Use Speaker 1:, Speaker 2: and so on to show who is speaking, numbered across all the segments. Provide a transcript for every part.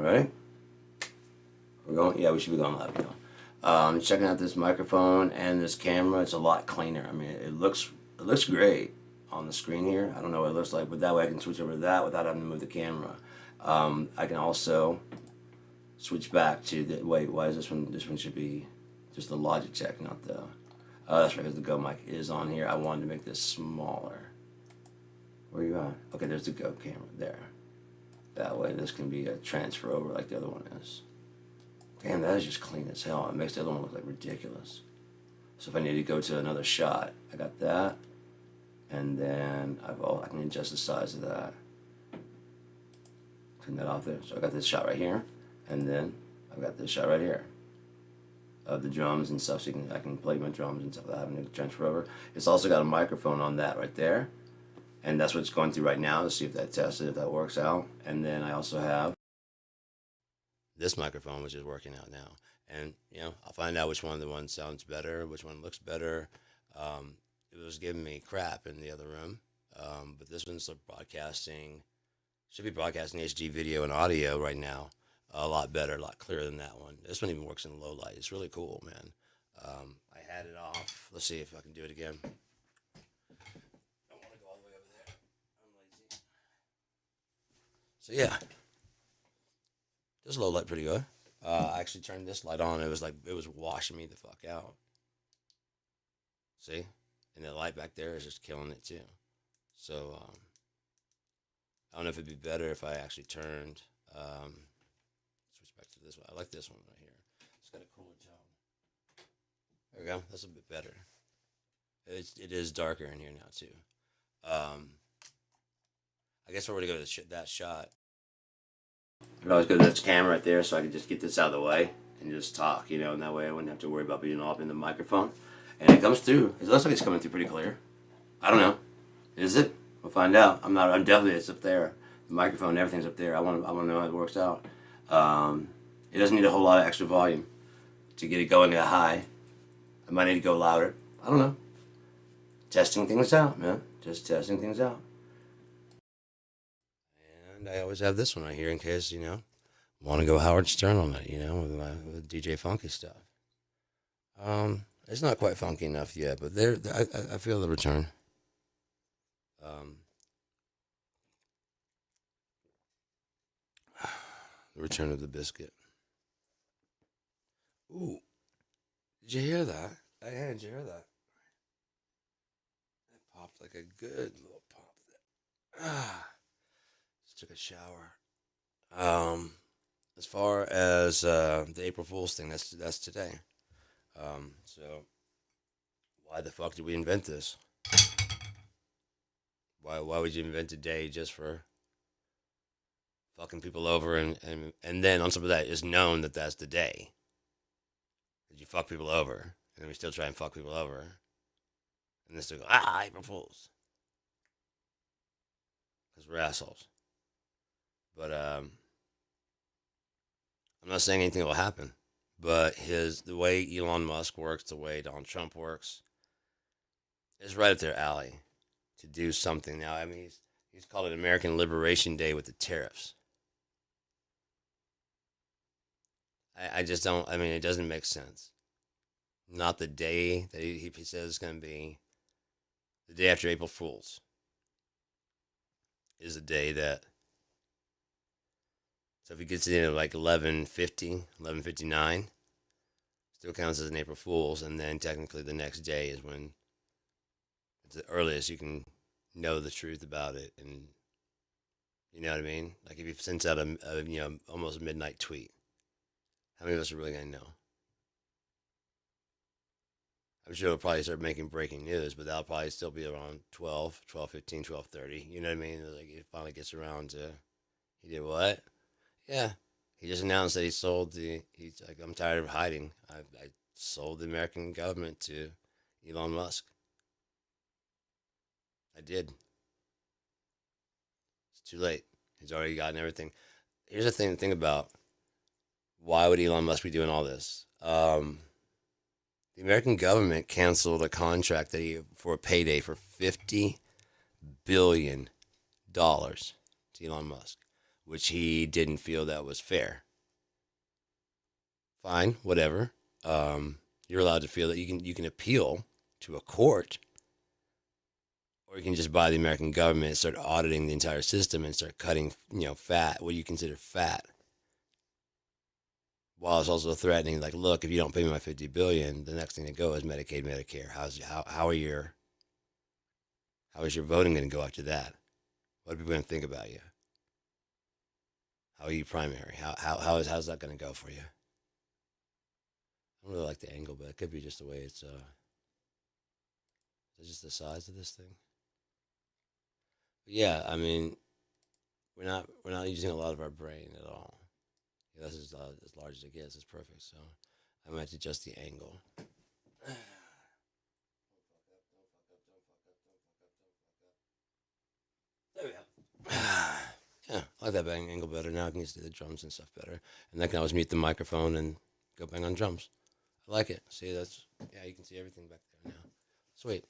Speaker 1: Ready? We're going. Yeah, we should be going live now. Checking out this microphone and this camera. It's a lot cleaner. I mean, it looks great on the screen here. I don't know what it looks like, but that way I can switch over to that without having to move the camera. I can also switch back to the. Wait, why is this one? This one should be just the Logitech, not the. Oh, that's right, because the Go mic is on here. I wanted to make this smaller. Where are you at? Okay, there's the Go camera there. That way this can be a transfer over like the other one is. Damn, that is just clean as hell. It makes the other one look like ridiculous. So if I need to go to another shot, I got that. And then I can adjust the size of that. Turn that off there. So I got this shot right here. And then I've got this shot right here of the drums and stuff. So I can play my drums and stuff without having to transfer over. It's also got a microphone on that right there. And that's what it's going through right now to see if that tests it, if that works out. And then I also have this microphone, which is working out now. And, you know, I'll find out which one of the ones sounds better, which one looks better. It was giving me crap in the other room. But this one's broadcasting, should be broadcasting HD video and audio right now. A lot better, a lot clearer than that one. This one even works in low light. It's really cool, man. I had it off. Let's see if I can do it again. So yeah, this low light pretty good. I actually turned this light on. It was washing me the fuck out. See, and the light back there is just killing it too. So I don't know if it'd be better if I actually turned. Switch back to this one. I like this one right here. It's got a cooler tone. There we go. That's a bit better. It is darker in here now too. I guess we're going to go to that shot. I'd always go to this camera right there so I could just get this out of the way and just talk, you know, and that way I wouldn't have to worry about being all up in the microphone. And it comes through. It looks like it's coming through pretty clear. I don't know. Is it? We'll find out. I'm definitely, it's up there. The microphone, everything's up there. I want to know how it works out. It doesn't need a whole lot of extra volume to get it going at high. I might need to go louder. I don't know. Testing things out, man. Just testing things out. And I always have this one right here in case, you know, want to go Howard Stern on it, you know, with DJ Funky stuff. It's not quite funky enough yet, but I feel the return. The return of the biscuit. Ooh, did you hear that? Yeah, did you hear that? It popped like a good little pop. Just took a shower. As far as the April Fool's thing, that's today. So why the fuck did we invent this? Why would you invent a day just for fucking people over and then on top of that it's known that that's the day that you fuck people over and then we still try and fuck people over and then still go April Fools because we're assholes. But I'm not saying anything will happen. But the way Elon Musk works, the way Donald Trump works, is right up their alley to do something. Now, I mean, he's called it American Liberation Day with the tariffs. I just don't. I mean, it doesn't make sense. Not the day that he says it's going to be. The day after April Fools is the day that. So if he gets it in at like 11:50, 11:59, still counts as an April Fool's, and then technically the next day is when it's the earliest you can know the truth about it, and you know what I mean. Like if he sends out a you know almost midnight tweet, how many of us are really gonna know? I'm sure he'll probably start making breaking news, but that'll probably still be around 12, 12:15, 12:30. You know what I mean? Like it finally gets around to he did what? Yeah, he just announced that he sold he's like, I'm tired of hiding. I sold the American government to Elon Musk. I did. It's too late. He's already gotten everything. Here's the thing about why would Elon Musk be doing all this? The American government canceled a contract for a payday for $50 billion to Elon Musk. which he didn't feel that was fair. Fine, whatever. You're allowed to feel that you can appeal to a court, or you can just buy the American government and start auditing the entire system and start cutting, fat, what you consider fat, while it's also threatening, like, look, if you don't pay me my 50 billion, the next thing to go is Medicaid, Medicare. How is your voting going to go after that? What are people going to think about you? How are you primary? How's that going to go for you? I don't really like the angle, but it could be just the way it's. It's just the size of this thing. But yeah, I mean, we're not using a lot of our brain at all. Yeah, this is as large as it gets. It's perfect. So I might adjust the angle. There we go. Yeah, I like that bang angle better. Now I can see the drums and stuff better. And I can always mute the microphone and go bang on drums. I like it. See, yeah, you can see everything back there now. Sweet.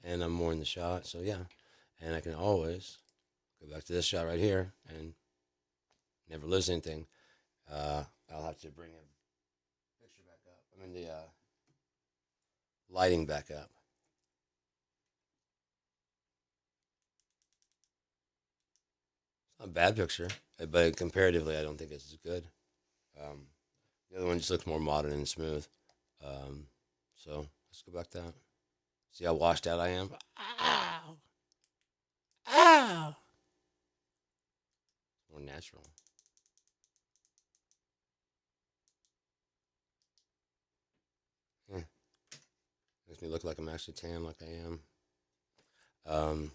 Speaker 1: And I'm more in the shot, so yeah. And I can always go back to this shot right here and never lose anything. I'll have to bring a picture back up. I mean, the lighting back up. Not a bad picture, but comparatively, I don't think it's as good. Um, the other one just looks more modern and smooth. Um, so let's go back to that. See how washed out I am? Ow! Ow! More natural. Yeah. Makes me look like I'm actually tan, like I am. Um,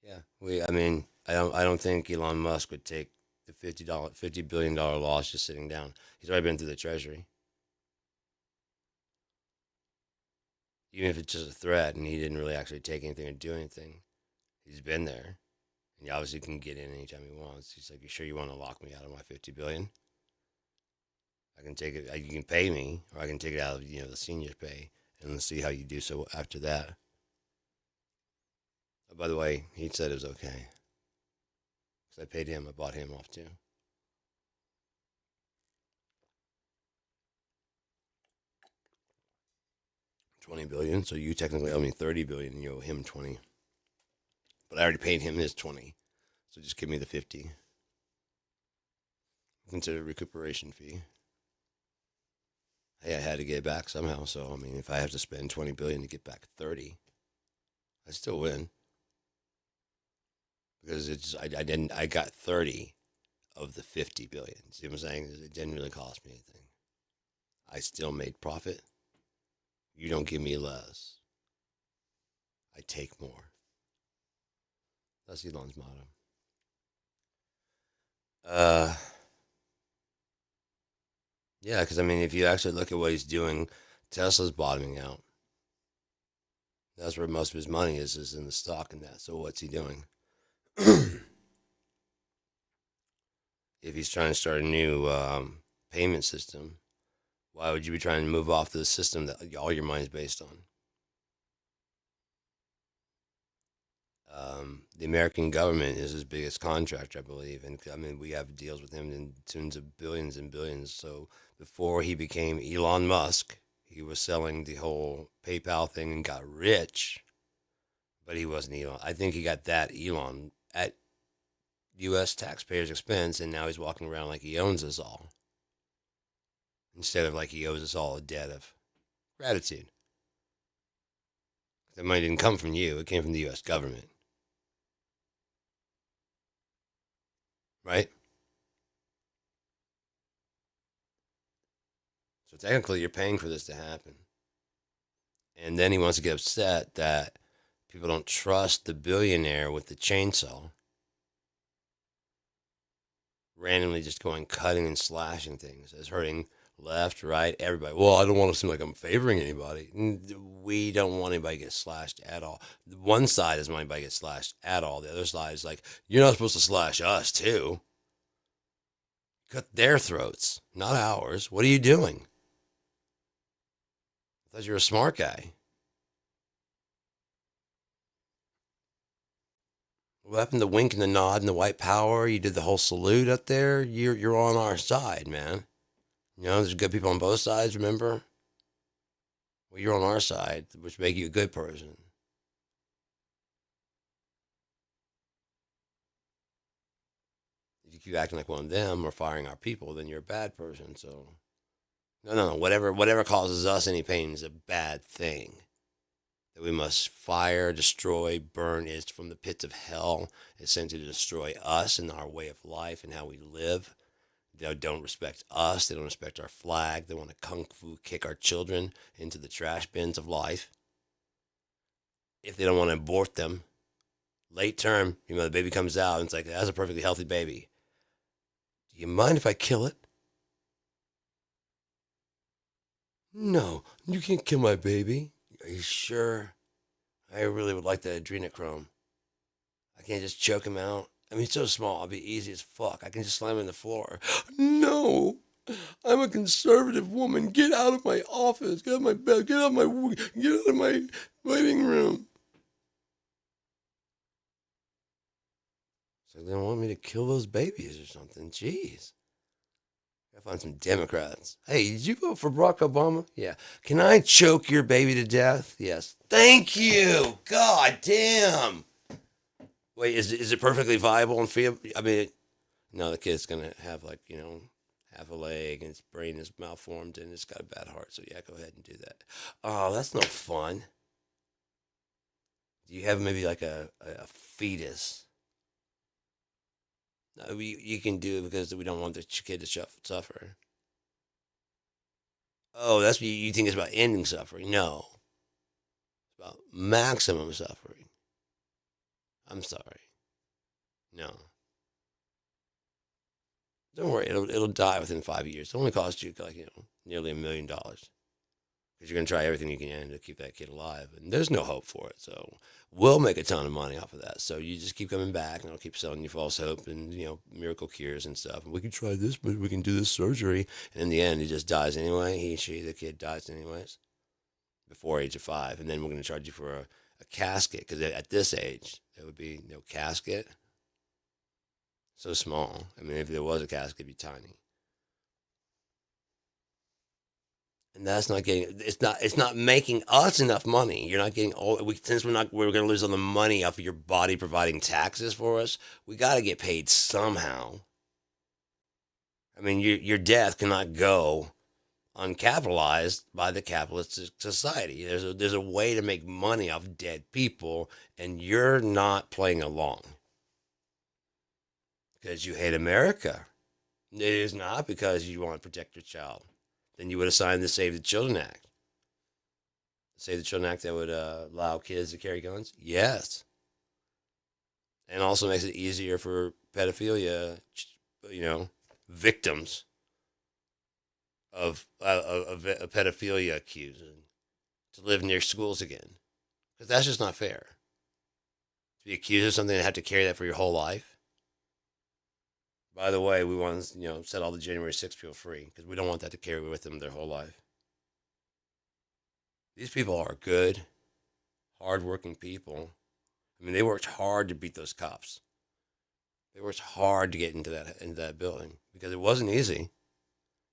Speaker 1: yeah. I mean, I don't think Elon Musk would take the $50 billion loss just sitting down. He's already been through the Treasury. Even if it's just a threat and he didn't really actually take anything or do anything, he's been there. And he obviously can get in anytime he wants. He's like, "You sure you want to lock me out of my 50 billion? I can take it. You can pay me, or I can take it out of the seniors' pay, and let's see how you do so after that." Oh, by the way, he said it was okay because I paid him. I bought him off too. 20 billion. So you technically owe me 30 billion, and you owe him 20. But I already paid him his 20, so just give me the 50. Consider a recuperation fee. Hey, I had to get it back somehow. So I mean, if I have to spend 20 billion to get back 30, I still win because I got 30 of the 50 billion. See what I'm saying? It didn't really cost me anything. I still made profit. You don't give me less. I take more. That's Elon's motto. Yeah, because I mean, if you actually look at what he's doing, Tesla's bottoming out. That's where most of his money is in the stock and that. So what's he doing? If he's trying to start a new payment system, why would you be trying to move off the system that all your money is based on? The American government is his biggest contractor, I believe, and I mean we have deals with him in tens of billions and billions. So before he became Elon Musk, he was selling the whole PayPal thing and got rich, but he wasn't Elon. I think he got that Elon at U.S. taxpayers' expense, and now he's walking around like he owns us all, instead of like he owes us all a debt of gratitude. That money didn't come from you; it came from the U.S. government, right? So technically, you're paying for this to happen. And then he wants to get upset that people don't trust the billionaire with the chainsaw, randomly just going cutting and slashing things, as hurting left, right, everybody. Well, I don't want to seem like I'm favoring anybody. We don't want anybody to get slashed at all. One side doesn't want anybody to get slashed at all. The other side is like, you're not supposed to slash us too. Cut their throats, not ours. What are you doing? I thought you were a smart guy. What happened to the wink and the nod and the white power? You did the whole salute up there. You're on our side, man. You know, there's good people on both sides. Remember, well, you're on our side, which make you a good person. If you keep acting like one of them or firing our people, then you're a bad person. So no. Whatever causes us any pain is a bad thing. That we must fire, destroy, burn is from the pits of hell. It's sent to destroy us and our way of life and how we live. They don't respect us. They don't respect our flag. They want to kung fu kick our children into the trash bins of life. If they don't want to abort them, late term, the baby comes out and it's like, that's a perfectly healthy baby. Do you mind if I kill it? No, you can't kill my baby. Are you sure? I really would like that adrenochrome. I can't just choke him out. I mean, he's so small, I'll be easy as fuck. I can just slam him in the floor. No, I'm a conservative woman. Get out of my office. Get out of my bed. Get out of my waiting room. So they don't want me to kill those babies or something. Jeez. Gotta find some Democrats. Hey, did you vote for Barack Obama? Yeah. Can I choke your baby to death? Yes. Thank you. God damn. Wait, is it perfectly viable and feasible? I mean, no, the kid's gonna have half a leg and its brain is malformed and it's got a bad heart. So yeah, go ahead and do that. Oh, that's no fun. Do you have maybe like a fetus? No, you can do it because we don't want the kid to suffer. Oh, that's what you think is about ending suffering. No, it's about maximum suffering. I'm sorry. No. Don't worry, it'll die within 5 years. It only cost you nearly $1 million because you're gonna try everything you can to keep that kid alive, and there's no hope for it. So we'll make a ton of money off of that. So you just keep coming back, and I'll keep selling you false hope and miracle cures and stuff. And we can try this, but we can do this surgery, and in the end, he just dies anyway. The kid dies anyways before age of 5, and then we're gonna charge you for a casket because at this age there would be no casket. So small. I mean, if there was a casket, it'd be tiny. And that's not getting. It's not making us enough money. You're not getting all. Since we're going to lose all the money off of your body providing taxes for us. We got to get paid somehow. I mean, your death cannot go uncapitalized by the capitalist society. There's a way to make money off dead people, and you're not playing along because you hate America. It is not because you want to protect your child. Then you would have signed the Save the Children Act. The Save the Children Act that would allow kids to carry guns? Yes. And also makes it easier for pedophilia, victims of a pedophilia accused to live near schools again. Because that's just not fair. To be accused of something and have to carry that for your whole life. By the way, we want to, set all the January 6th people free because we don't want that to carry with them their whole life. These people are good, hardworking people. I mean, they worked hard to beat those cops. They worked hard to get into that building because it wasn't easy.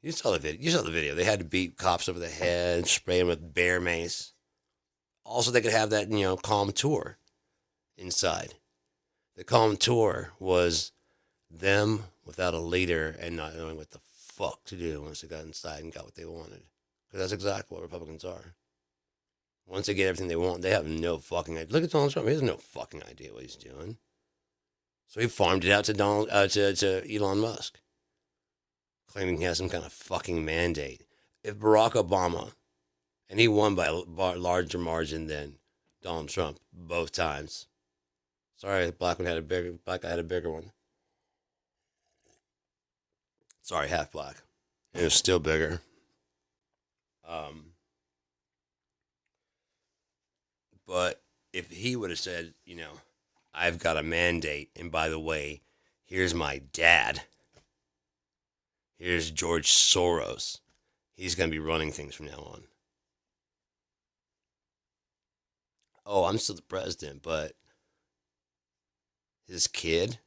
Speaker 1: You saw the video. They had to beat cops over the head, spray them with bear mace. Also, they could have that calm tour inside. The calm tour was them without a leader and not knowing what the fuck to do once they got inside and got what they wanted. Because that's exactly what Republicans are. Once they get everything they want, they have no fucking idea. Look at Donald Trump; he has no fucking idea what he's doing. So he farmed it out to to Elon Musk, claiming he has some kind of fucking mandate. If Barack Obama, and he won by a larger margin than Donald Trump both times. Sorry, black guy had a bigger one. Sorry, half black. It was still bigger. Um, but if he would have said, I've got a mandate, and by the way, here's my dad. Here's George Soros. He's going to be running things from now on. Oh, I'm still the president, but his kid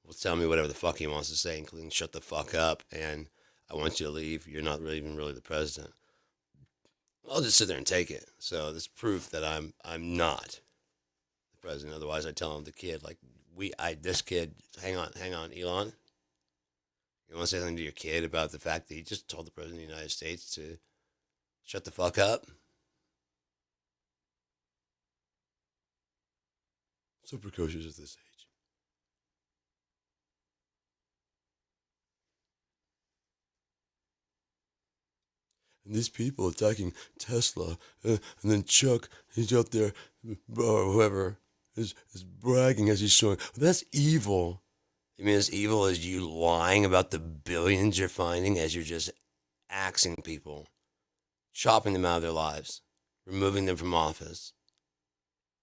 Speaker 1: will tell me whatever the fuck he wants to say, including shut the fuck up and I want you to leave. You're not really even really the president. I'll just sit there and take it. So this proof that I'm not the president. Otherwise, I tell him the kid like this kid. Hang on, Elon. You want to say something to your kid about the fact that he just told the president of the United States to shut the fuck up? So precocious at this age. And these people attacking Tesla, and then Chuck, he's up there, or whoever, is bragging as he's showing. That's evil. You mean as evil as you lying about the billions you're finding as you're just axing people, chopping them out of their lives, removing them from office,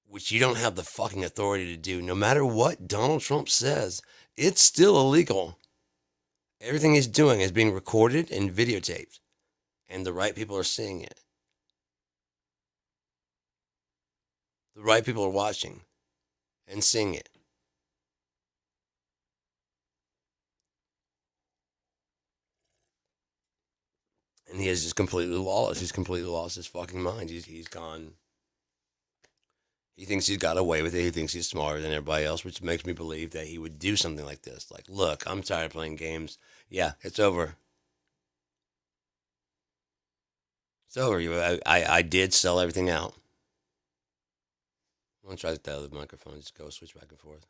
Speaker 1: which you don't have the fucking authority to do. No matter what Donald Trump says, it's still illegal. Everything he's doing is being recorded and videotaped, and the right people are seeing it. The right people are watching and seeing it. And he is just completely lawless. He's completely lost his fucking mind. He's gone. He thinks he's got away with it. He thinks he's smarter than everybody else, which makes me believe that he would do something like this. Like, look, I'm tired of playing games. Yeah, it's over. It's over. I did sell everything out. I'm going to try the other microphone. Just go switch back and forth.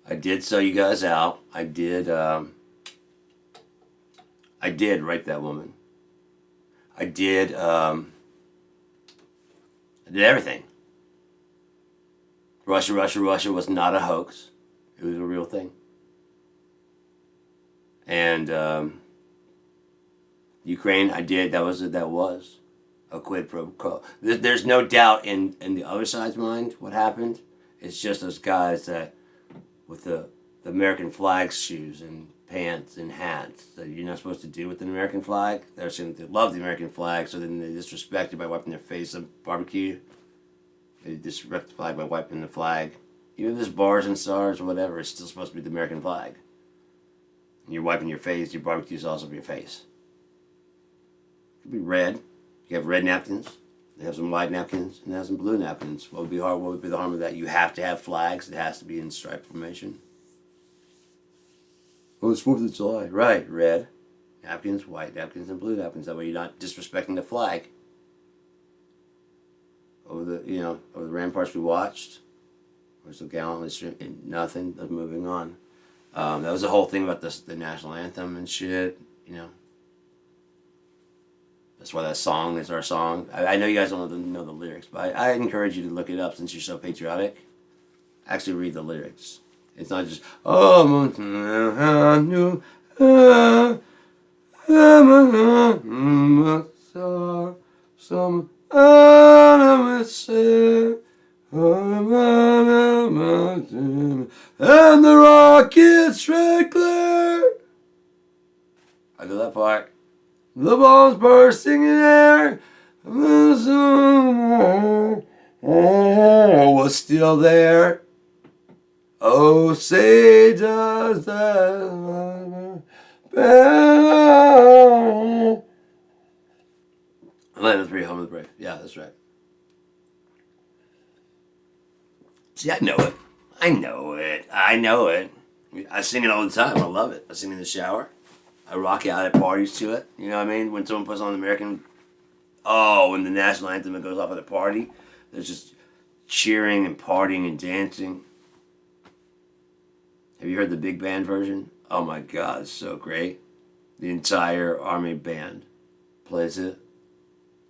Speaker 1: I did sell you guys out. I did rape that woman. I did everything. Russia was not a hoax. It was a real thing. And Ukraine, I did. That was a quid pro quo. There's no doubt in the other side's mind what happened. It's just those guys that with the American flag shoes and pants and hats that you're not supposed to do with an American flag. They're saying they love the American flag, so then they disrespect it by wiping their face on barbecue. They disrespect the flag by wiping the flag. Even if there's bars and stars or whatever, it's still supposed to be the American flag. And you're wiping your face, your barbecue sauce over your face. It could be red. You have red napkins. They have some white napkins and they have some blue napkins. What would be the harm of that? You have to have flags. It has to be in stripe formation. Oh, it's 4th of July. Right, red napkins, white napkins, and blue napkins. That way you're not disrespecting the flag. Over the ramparts we watched, we're so gallantly streaming, nothing, moving on. That was the whole thing about the national anthem and shit, That's why that song is our song. I know you guys don't know the lyrics, but I encourage you to look it up since you're so patriotic. Actually read the lyrics. It's not just, and the rockets red glare. I know that part. The bombs bursting in air. Was still there. Oh, say does that better? Land of the Free, Home of the Brave. Yeah, that's right. See, I know it. I know it. I sing it all the time. I love it. I sing in the shower. I rock out at parties to it. You know what I mean? When someone puts on the American... when the national anthem goes off at a party, there's just cheering and partying and dancing. Have you heard the big band version? Oh my God, it's so great. The entire army band plays it.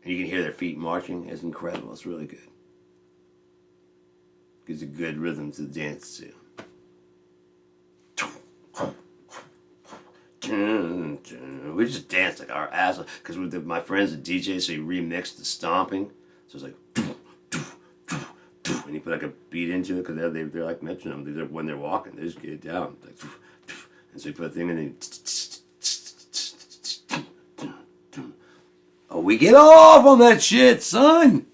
Speaker 1: And you can hear their feet marching. It's incredible. It's really good. Gives a good rhythm to dance to. We just danced like our ass off. Because my friend's a DJ, so he remixed the stomping. So it's like... And he put like a beat into it because they're like metronome. When they're walking, they just get it down. Like, and so he put a thing in and we get off on that shit, son.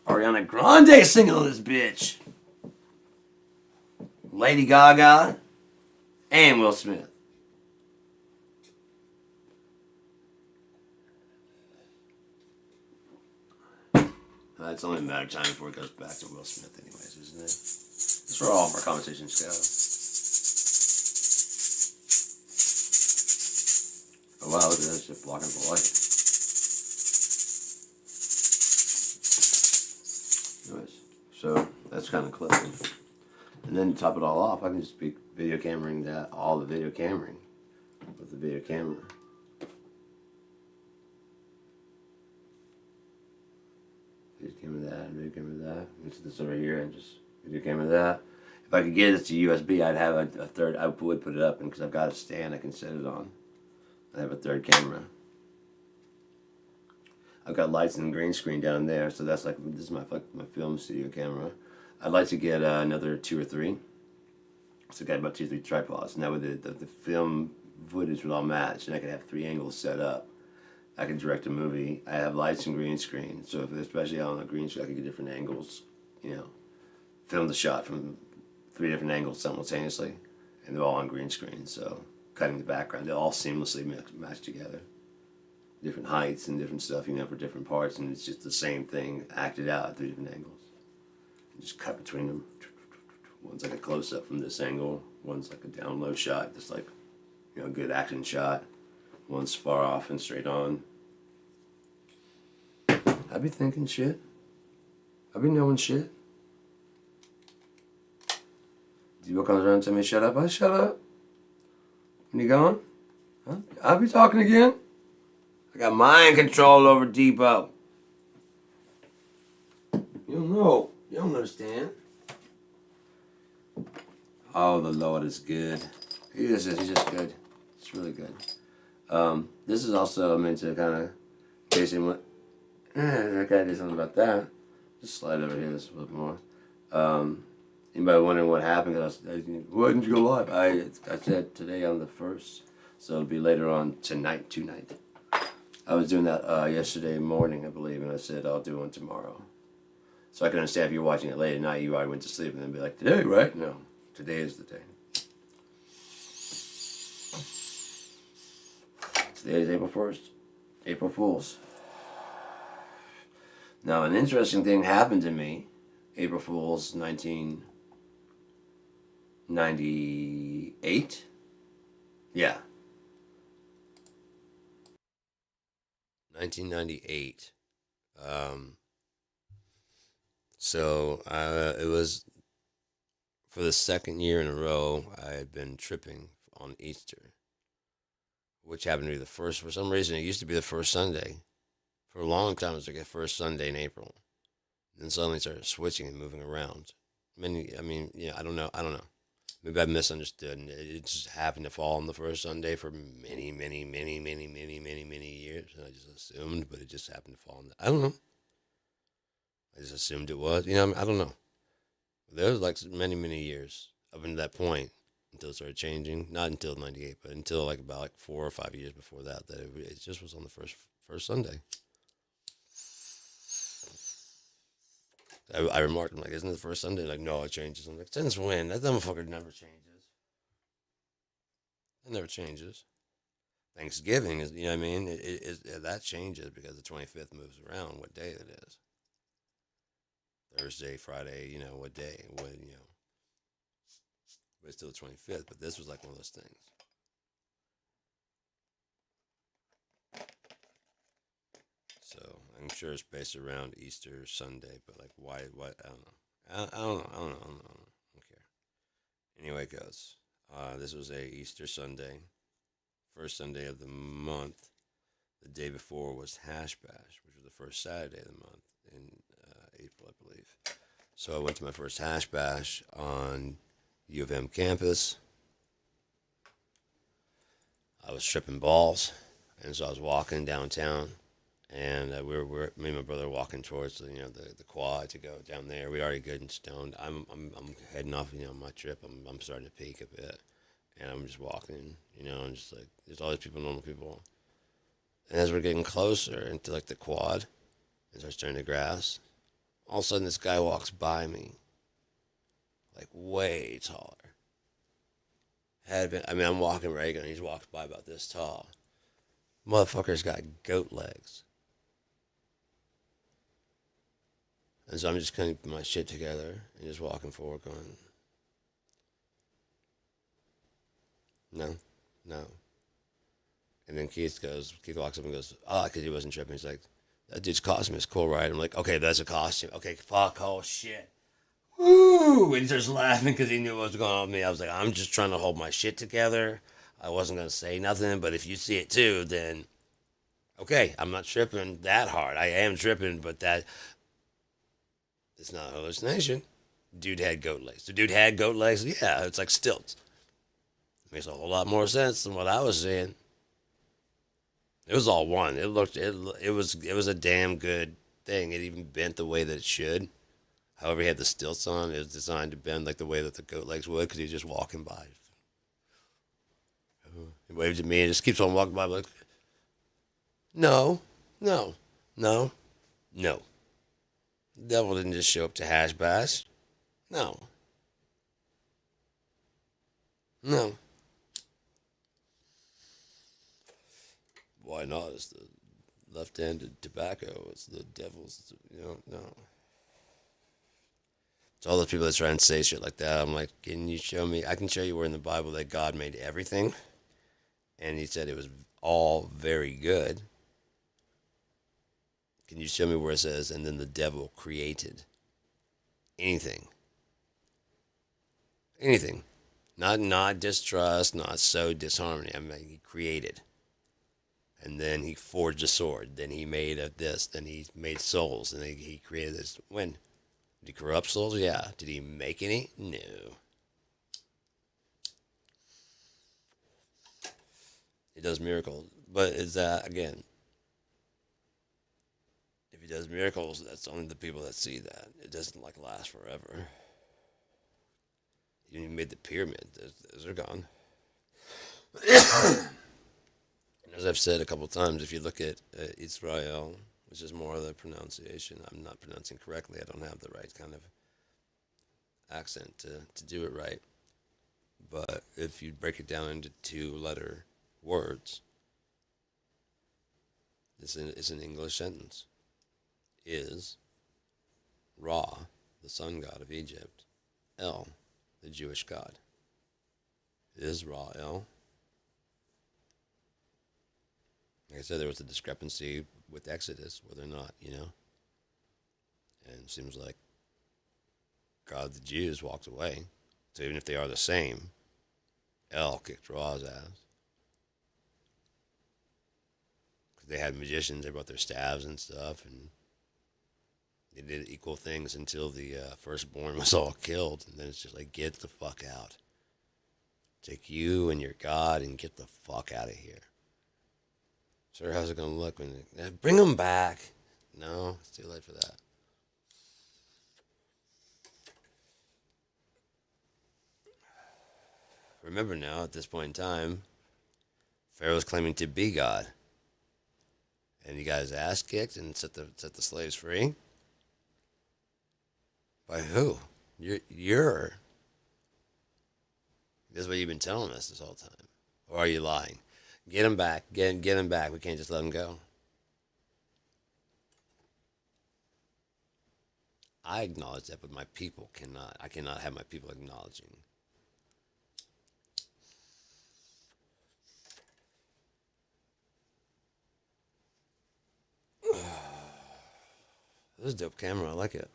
Speaker 1: Ariana Grande singing on this bitch. Lady Gaga, and Will Smith. It's only a matter of time before it goes back to Will Smith anyways, isn't it? That's where all of our conversations go. Oh wow, look at that, just blocking the light. Anyways, so that's kind of clever. And then to top it all off, I can just be video cameraing that, all the video cameraing with the video camera. Video camera that, video camera that. Mix this over here and just video camera that. If I could get it to USB, I'd have a third. I would put it up, and because I've got a stand I can set it on. I have a third camera. I've got lights and green screen down there, so that's like, this is my film studio camera. I'd like to get another 2 or 3. So I got about 2 or 3 tripods, and that way the film footage would all match, and I could have 3 angles set up. I could direct a movie. I have lights and green screen, so if, especially on a green screen, I could get different angles. You know, film the shot from 3 different angles simultaneously, and they're all on green screen. So cutting the background, they all seamlessly match together. Different heights and different stuff, you know, for different parts, and it's just the same thing acted out at 3 different angles. You just cut between them. One's like a close-up from this angle. One's like a down-low shot, just like, you know, a good action shot. One's far off and straight on. I be thinking shit. I be knowing shit. People comes around and tell me shut up. I shut up. And you going? Huh? I be talking again. I got mind control over Depot. You don't know. You don't understand. Oh, the Lord is good. He's just good. It's really good. This is also meant to kind of, in case anyone, I gotta do something about that. Just slide over here just a little more. Anybody wondering what happened? Why didn't you go live? I said today on the 1st, so it'll be later on tonight. I was doing that yesterday morning, I believe, and I said I'll do one tomorrow. So I can understand if you're watching it late at night, you already went to sleep, and then be like, today, right? No, today is the day. Today is April 1st. April Fool's. Now, an interesting thing happened to me. April Fool's 1998. Yeah. 1998. So it was for the second year in a row I had been tripping on Easter, which happened to be the first. For some reason, it used to be the first Sunday. For a long time, it was like the first Sunday in April. Then suddenly it started switching and moving around. I mean, yeah, I don't know. Maybe I misunderstood, and it just happened to fall on the first Sunday for many years, and I just assumed, but it just happened to fall on. I don't know. I just assumed it was. You know, I don't know. There was like many years up until that point, until it started changing. Not until '98, but until like about like 4 or 5 years before that, it just was on the first Sunday. I remarked, I'm like, isn't it the first Sunday? Like, no, it changes. I'm like, since when? That motherfucker never changes. It never changes. Thanksgiving is, you know what I mean? That changes because the 25th moves around what day it is. Thursday, Friday, you know, what day, what, you know. But it's still the 25th, but this was like one of those things. So I'm sure it's based around Easter Sunday, but like why? I don't know. I don't know. I don't care. Anyway, it goes. This was a Easter Sunday, first Sunday of the month. The day before was Hash Bash, which was the first Saturday of the month in April, I believe. So I went to my first Hash Bash on U of M campus. I was tripping balls, and so I was walking downtown, and me and my brother were walking towards the quad to go down there. We already good and stoned. I'm heading off, my trip. I'm starting to peak a bit, and I'm just walking, and just like there's all these people, normal people, and as we're getting closer into like the quad, and starts turning to grass, all of a sudden this guy walks by me, like way taller. Had been, I mean, I'm walking regular, and he's walked by about this tall. Motherfucker's got goat legs. And so I'm just kind of putting my shit together and just walking forward, going, no, no. And then Keith walks up and goes, oh, because he wasn't tripping. He's like, that dude's costume is cool, right? I'm like, okay, that's a costume. Okay, fuck, oh shit. Woo! And he starts laughing because he knew what was going on with me. I was like, I'm just trying to hold my shit together. I wasn't going to say nothing, but if you see it too, then okay, I'm not tripping that hard. I am tripping, but that it's not a hallucination. Dude had goat legs. The dude had goat legs. Yeah, it's like stilts. Makes a whole lot more sense than what I was seeing. It was all one. It was a damn good thing. It even bent the way that it should. However, he had the stilts on. It was designed to bend like the way that the goat legs would because he was just walking by. He waved at me and just keeps on walking by. I'm like, no, no, no, no. The devil didn't just show up to hash bash. No, no. Why not? It's the left-handed tobacco. It's the devil's. No. It's all those people that try and say shit like that. I'm like, can you show me? I can show you where in the Bible that God made everything, and He said it was all very good. Can you show me where it says, and then the devil created anything? Anything. Not distrust, not so disharmony. I mean, he created. And then he forged a sword. Then he made this. Then he made souls. And then he created this. When? Did he corrupt souls? Yeah. Did he make any? No. He does miracles. But is that, again, if he does miracles, that's only the people that see that. It doesn't like last forever. He made the pyramid. Those are gone. As I've said a couple of times, if you look at Israel, which is more of the pronunciation, I'm not pronouncing correctly. I don't have the right kind of accent to do it right. But if you break it down into 2-letter words, it's an English sentence. Is Ra, the sun god of Egypt, El, the Jewish god. Is Ra El? Like I said, there was a discrepancy with Exodus, whether or not, And it seems like God of the Jews walked away. So even if they are the same, El kicked Ra's ass. Because they had magicians, they brought their staves and stuff, and they did equal things until the firstborn was all killed. And then it's just like, get the fuck out. Take you and your God and get the fuck out of here. Sir, how's it going to look when bring them back? No, it's too late for that. Remember now, at this point in time, Pharaoh's claiming to be God. And he got his ass kicked and set the slaves free. By who? You're. This is what you've been telling us this whole time. Or are you lying? Get him back. Get him back. We can't just let him go. I acknowledge that, but my people cannot. I cannot have my people acknowledging. This is a dope camera. I like it.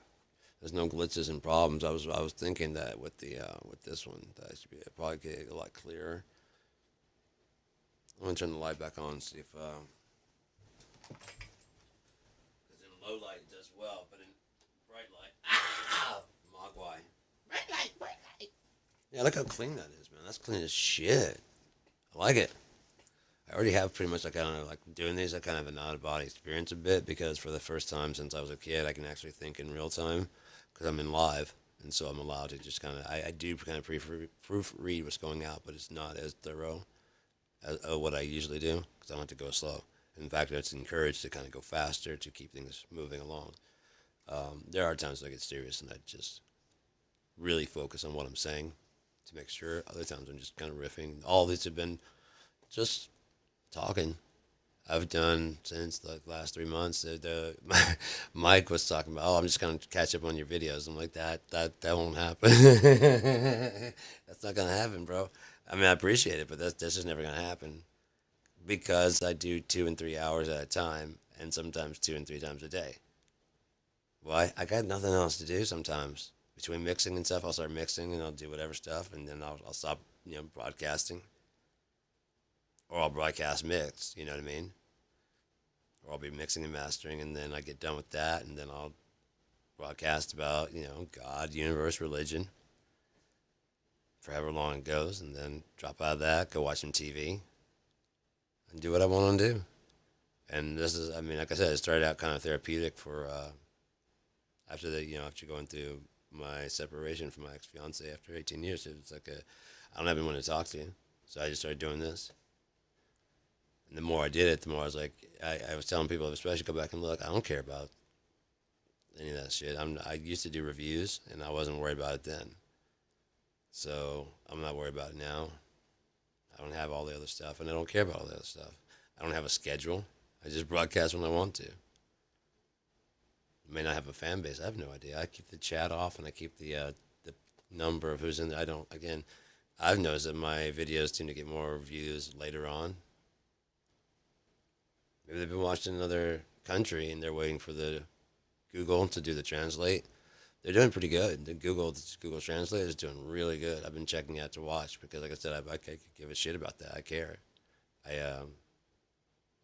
Speaker 1: There's no glitches and problems. I was thinking that with this one, that it should be probably get a lot clearer. I'm gonna turn the light back on and see if because in low light it does well, but in bright light, Mogwai. Bright light. Yeah, look how clean that is, man. That's clean as shit. I like it. I already have pretty much like doing these. I kind of have an out of body experience a bit because for the first time since I was a kid, I can actually think in real time because I'm in live, and so I'm allowed to just kind of I do kind of proofread what's going out, but it's not as thorough as what I usually do because I want to go slow. In fact, it's encouraged to kind of go faster to keep things moving along. There are times I get serious and I just really focus on what I'm saying to make sure. Other times I'm just kind of riffing. All these have been just talking. I've done since the last 3 months. Mike was talking about, oh, I'm just gonna catch up on your videos. I'm like, that won't happen. That's not gonna happen, bro. I mean, I appreciate it, but that's just never gonna happen because I do 2 and 3 hours at a time, and sometimes 2 and 3 times a day. Well, I got nothing else to do sometimes. Between mixing and stuff, I'll start mixing and I'll do whatever stuff, and then I'll stop, broadcasting, or I'll broadcast mix. You know what I mean? Or I'll be mixing and mastering, and then I get done with that, and then I'll broadcast about, God, universe, religion, for however long it goes, and then drop out of that, go watch some TV, and do what I want to do. And this is, I mean, like I said, it started out kind of therapeutic for after after going through my separation from my ex fiance after 18 years. It was like I don't have anyone to talk to, so I just started doing this. And the more I did it, the more I was like, I was telling people, especially go back and look, I don't care about any of that shit. I used to do reviews, and I wasn't worried about it then. So I'm not worried about it now. I don't have all the other stuff, and I don't care about all the other stuff. I don't have a schedule. I just broadcast when I want to. I may not have a fan base. I have no idea. I keep the chat off, and I keep the number of who's in there. I don't. Again, I've noticed that my videos tend to get more views later on. Maybe they've been watching another country, and they're waiting for the Google to do the translate. They're doing pretty good. The Google Translate is doing really good. I've been checking out to watch because, like I said, I could give a shit about that. I care. I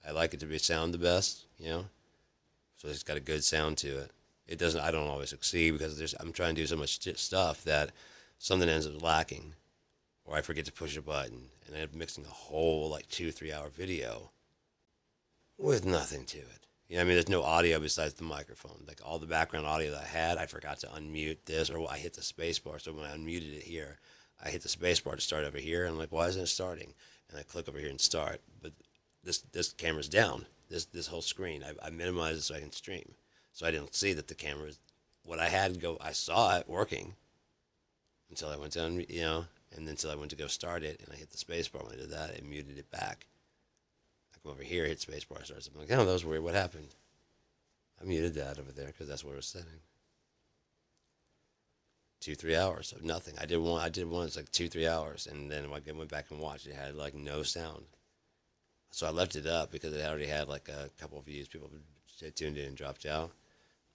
Speaker 1: I like it to be sound the best, So it's got a good sound to it. It doesn't. I don't always succeed because I'm trying to do so much stuff that something ends up lacking, or I forget to push a button, and I end up mixing a whole like 2 3 hour video with nothing to it. I mean, there's no audio besides the microphone. Like all the background audio that I had, I forgot to unmute this, or I hit the space bar. So when I unmuted it here, I hit the space bar to start over here. And I'm like, why isn't it starting? And I click over here and start. But this camera's down. This whole screen, I minimized it so I can stream. So I didn't see that the camera's what I had go. I saw it working until I went down, and then until I went to go start it, and I hit the space bar. When I did that, it muted it back. Come over here, hit space bar, starts. I'm like, oh, that was weird. What happened? I muted that over there because that's where it was setting. 2 3 hours of nothing. I did one. It's like 2 3 hours, and then when I went back and watched, it had like no sound. So I left it up because it already had like a couple of views. People tuned in and dropped out.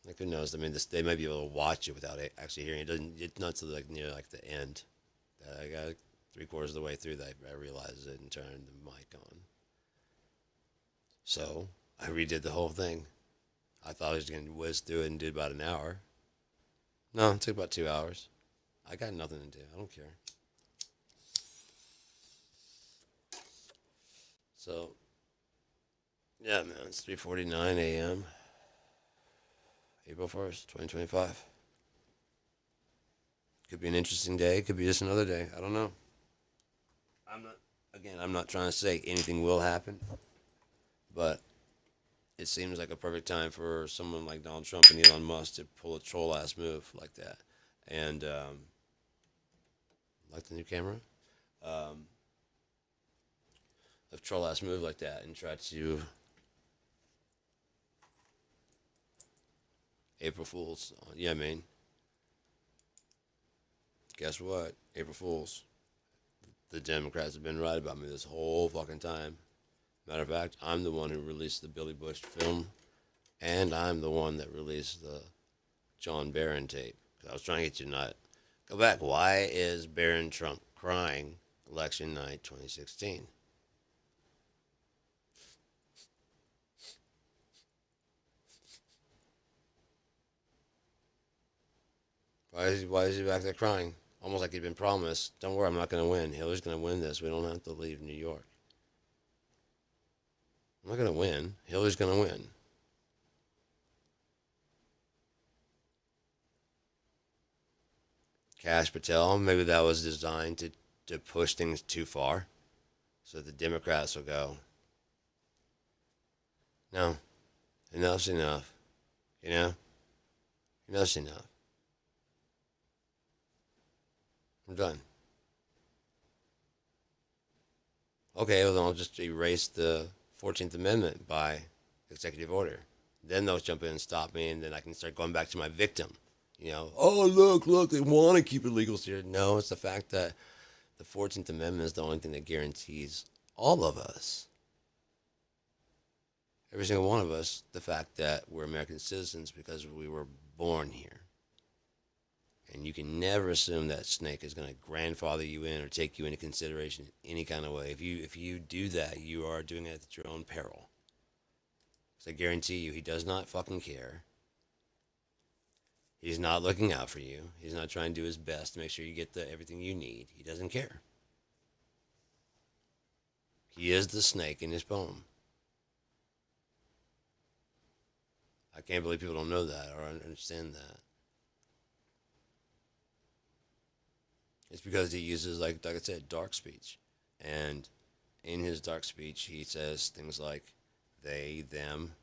Speaker 1: Like who knows? I mean, they might be able to watch it without actually hearing it. It's not till like near like the end that I got 3/4 of the way through that I realized it and turned the mic on. So I redid the whole thing. I thought I was going to whiz through it and did about an hour. No, it took about 2 hours. I got nothing to do. I don't care. So, yeah, man, it's 3:49 a.m. April 1st, 2025. Could be an interesting day. Could be just another day. I don't know. I'm not trying to say anything will happen, but it seems like a perfect time for someone like Donald Trump and Elon Musk to pull a troll ass move like that. And like the new camera, a troll ass move like that and try to April Fools. Yeah, I mean, guess what? April Fools. The Democrats have been right about me this whole fucking time. Matter of fact, I'm the one who released the Billy Bush film, and I'm the one that released the John Barron tape. I was trying to get you to not go back. Why is Barron Trump crying election night 2016? Why is he back there crying? Almost like he'd been promised, don't worry, I'm not going to win. Hillary's going to win this. We don't have to leave New York. I'm not going to win. Hillary's going to win. Kash Patel, maybe that was designed to push things too far so the Democrats will go, no, enough's enough. Enough's enough. I'm done. Okay, well then I'll just erase the 14th Amendment by executive order. Then they'll jump in and stop me, and then I can start going back to my victim. You know, oh look, they want to keep it legal here. No, it's the fact that the 14th Amendment is the only thing that guarantees all of us, every single one of us, the fact that we're American citizens because we were born here. And you can never assume that snake is going to grandfather you in or take you into consideration in any kind of way. If you do that, you are doing it at your own peril. So I guarantee you, he does not fucking care. He's not looking out for you. He's not trying to do his best to make sure you get everything you need. He doesn't care. He is the snake in his poem. I can't believe people don't know that or understand that. It's because he uses, like I said, dark speech. And in his dark speech, he says things like they, them,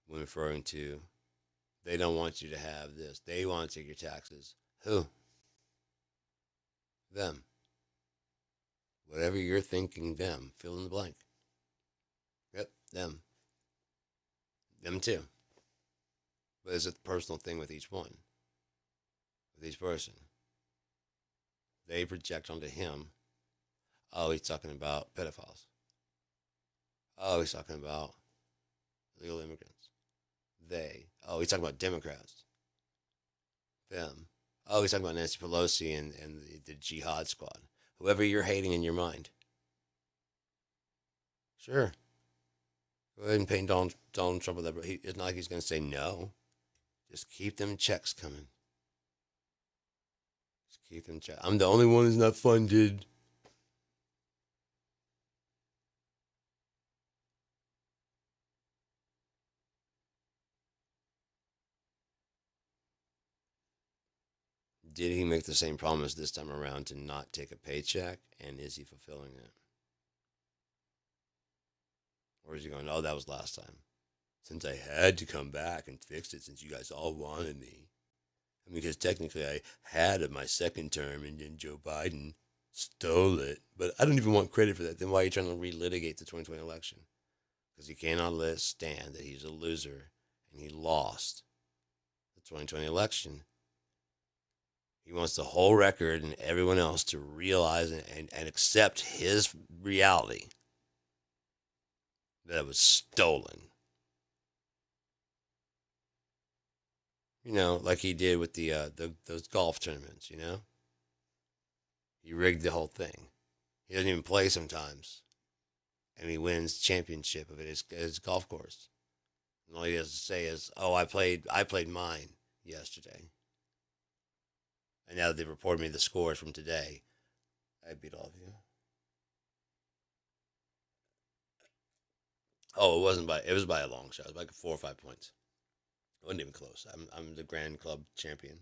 Speaker 1: when referring to they don't want you to have this. They want to take your taxes. Who? Them. Whatever you're thinking, them. Fill in the blank. Yep, them. Them too. But it's a personal thing with each one, with each person. They project onto him, oh, he's talking about pedophiles. Oh, he's talking about illegal immigrants. They. Oh, he's talking about Democrats. Them. Oh, he's talking about Nancy Pelosi and the Jihad Squad. Whoever you're hating in your mind. Sure. Go ahead and paint Donald Trump with that. It's not like he's going to say no. Just keep them checks coming. Just keep them checks. I'm the only one who's not funded. Did he make the same promise this time around to not take a paycheck? And is he fulfilling it? Or is he going, oh, that was last time? Since I had to come back and fix it since you guys all wanted me. I mean, because technically I had my second term and then Joe Biden stole it. But I don't even want credit for that. Then why are you trying to relitigate the 2020 election? Because he cannot let it stand that he's a loser and he lost the 2020 election. He wants the whole record and everyone else to realize and accept his reality that it was stolen. You know, like he did with the those golf tournaments. You know, he rigged the whole thing. He doesn't even play sometimes, and he wins championship of it his golf course. And all he has to say is, "Oh, I played mine yesterday." And now that they've reported me the scores from today, I beat all of you. Oh, it was by a long shot. It was like 4 or 5 points. It wasn't even close. I'm the Grand Club champion.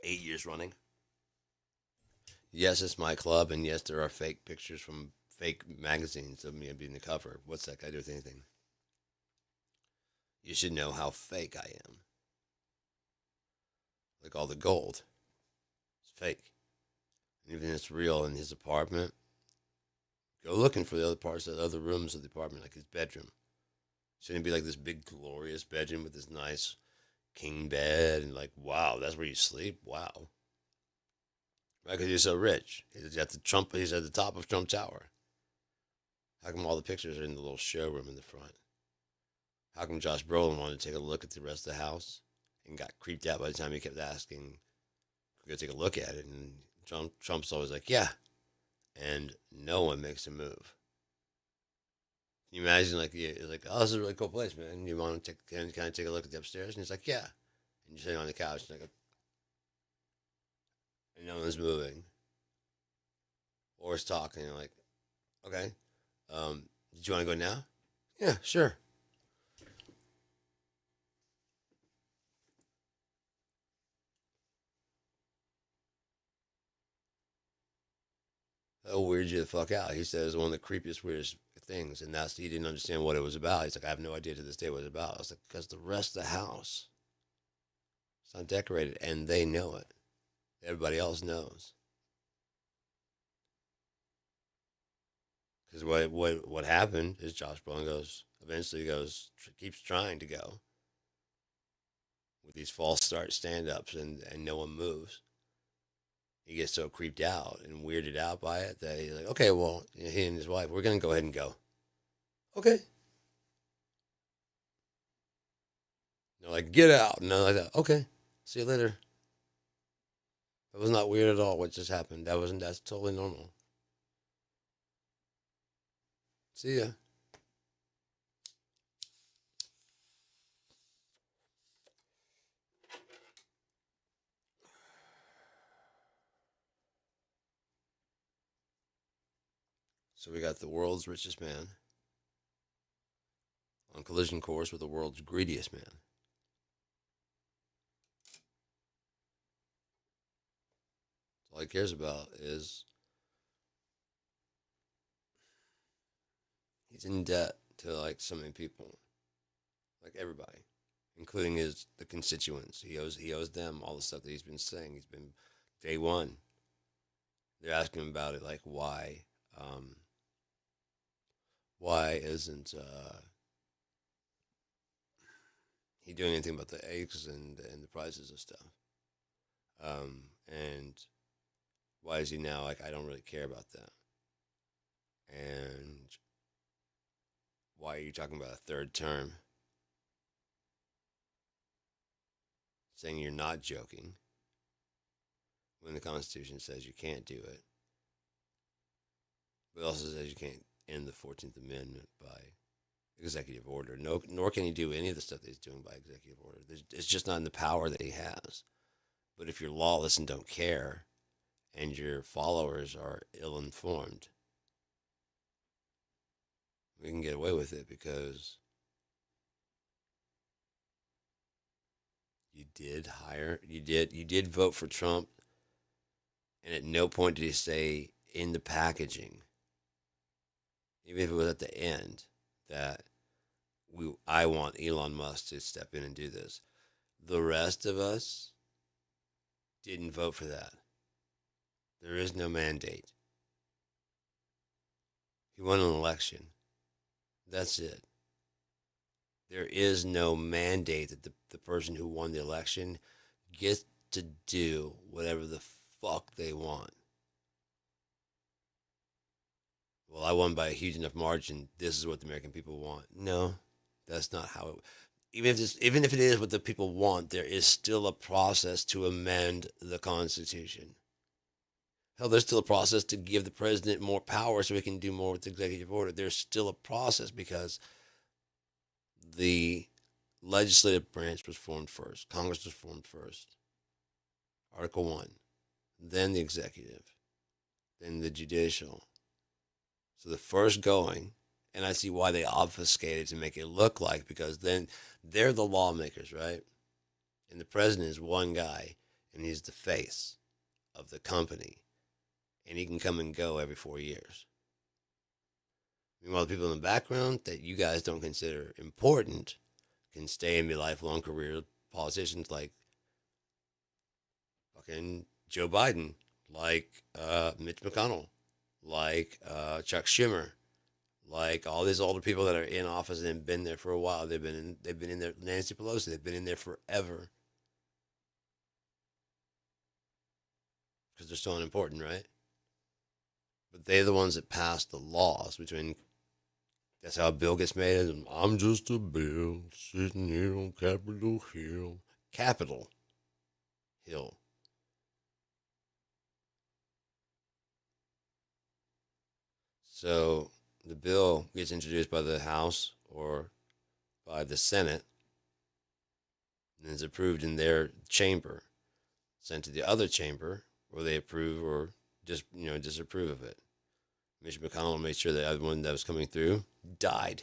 Speaker 1: 8 years running. Yes, it's my club, and yes, there are fake pictures from fake magazines of me being the cover. What's that got to do with anything? You should know how fake I am. Like all the gold, it's fake. And even if it's real in his apartment, go looking for the other parts, the other rooms of the apartment, like his bedroom. Shouldn't it be like this big, glorious bedroom with this nice king bed and like, wow, that's where you sleep? Wow. Right, because he's so rich. He's at the Trump. He's at the top of Trump Tower. How come all the pictures are in the little showroom in the front? How come Josh Brolin wanted to take a look at the rest of the house and got creeped out by the time he kept asking, "Go take a look at it"? And Trump's always like, "Yeah," and no one makes a move. Can you imagine, like, it's like, "Oh, this is a really cool place, man. You want to kind of take a look at the upstairs?" And he's like, "Yeah." And you're sitting on the couch, and, like, and no one's moving, or is talking. And you're like, "Okay, did you want to go now?" "Yeah, sure." That'll weird you the fuck out. He says one of the creepiest, weirdest things, and he didn't understand what it was about. He's like, I have no idea to this day what it's about. I was like, because the rest of the house is not decorated, and they know it. Everybody else knows. Because what happened is Josh Brolin keeps trying to go with these false start stand ups, and no one moves. He gets so creeped out and weirded out by it that he's like, okay, well, he and his wife, we're going to go ahead and go. Okay. They're like, get out. And I thought, okay, see you later. That was not weird at all what just happened. That's totally normal. See ya. So we got the world's richest man on collision course with the world's greediest man. All he cares about is he's in debt to like so many people, like everybody, including the constituents. He owes them all the stuff that he's been saying. He's been day one. They're asking him about it, like why isn't he doing anything about the eggs and the prices of stuff? And why is he now like, I don't really care about that? And why are you talking about a third term? Saying you're not joking when the Constitution says you can't do it, but it also says you can't end the 14th Amendment by executive order. No, nor can he do any of the stuff that he's doing by executive order. It's just not in the power that he has. But if you're lawless and don't care, and your followers are ill-informed, we can get away with it because you did vote for Trump, and at no point did he say in the packaging, even if it was at the end, that I want Elon Musk to step in and do this. The rest of us didn't vote for that. There is no mandate. He won an election. That's it. There is no mandate that the person who won the election gets to do whatever the fuck they want. Well, I won by a huge enough margin. This is what the American people want. No, that's not how it. Even if it is what the people want, there is still a process to amend the Constitution. Hell, there's still a process to give the president more power so he can do more with executive order. There's still a process because the legislative branch was formed first. Congress was formed first. Article 1. Then the executive. Then the judicial. So the first going, and I see why they obfuscated to make it look like, because then they're the lawmakers, right? And the president is one guy, and he's the face of the company. And he can come and go every 4 years. Meanwhile, the people in the background that you guys don't consider important can stay and be lifelong career politicians, like fucking Joe Biden, like Mitch McConnell, like Chuck Schumer, like all these older people that are in office and have been there for a while. They've been in there. Nancy Pelosi, they've been in there forever because they're so unimportant, right? But they're the ones that passed the laws between. That's how a bill gets made. And I'm just a bill sitting here on Capitol Hill. Capitol Hill. So the bill gets introduced by the House or by the Senate and is approved in their chamber, sent to the other chamber where they approve or just disapprove of it. Mitch McConnell made sure that everyone that was coming through died.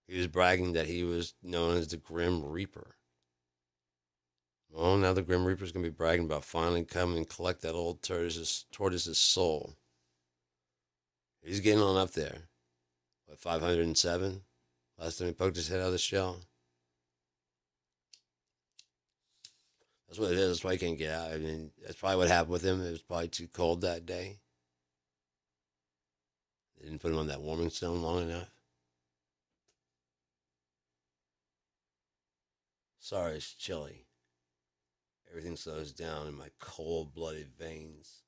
Speaker 1: He was bragging that he was known as the Grim Reaper. Well, now the Grim Reaper's going to be bragging about finally coming and collect that old tortoise's soul. He's getting on up there. What, 507? Last time he poked his head out of the shell. That's what it is. That's why he can't get out. I mean, that's probably what happened with him. It was probably too cold that day. They didn't put him on that warming stone long enough. Sorry, it's chilly. Everything slows down in my cold-blooded veins.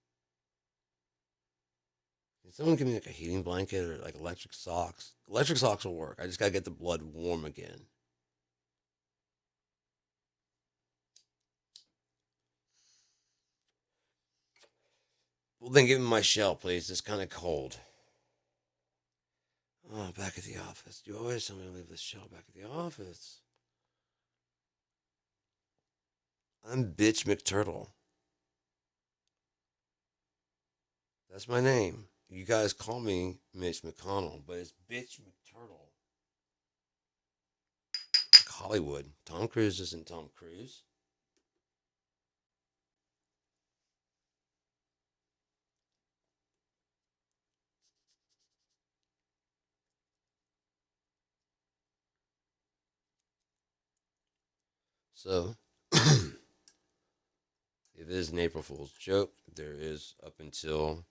Speaker 1: Can someone give me like a heating blanket or like electric socks? Electric socks will work. I just gotta get the blood warm again. Well, then give me my shell, please. It's kind of cold. Oh, back at the office. You always tell me to leave the shell back at the office. I'm Bitch McTurtle. That's my name. You guys call me Mitch McConnell, but it's Bitch McTurtle. Like Hollywood. Tom Cruise isn't Tom Cruise. So, if it is an April Fool's joke, there is up until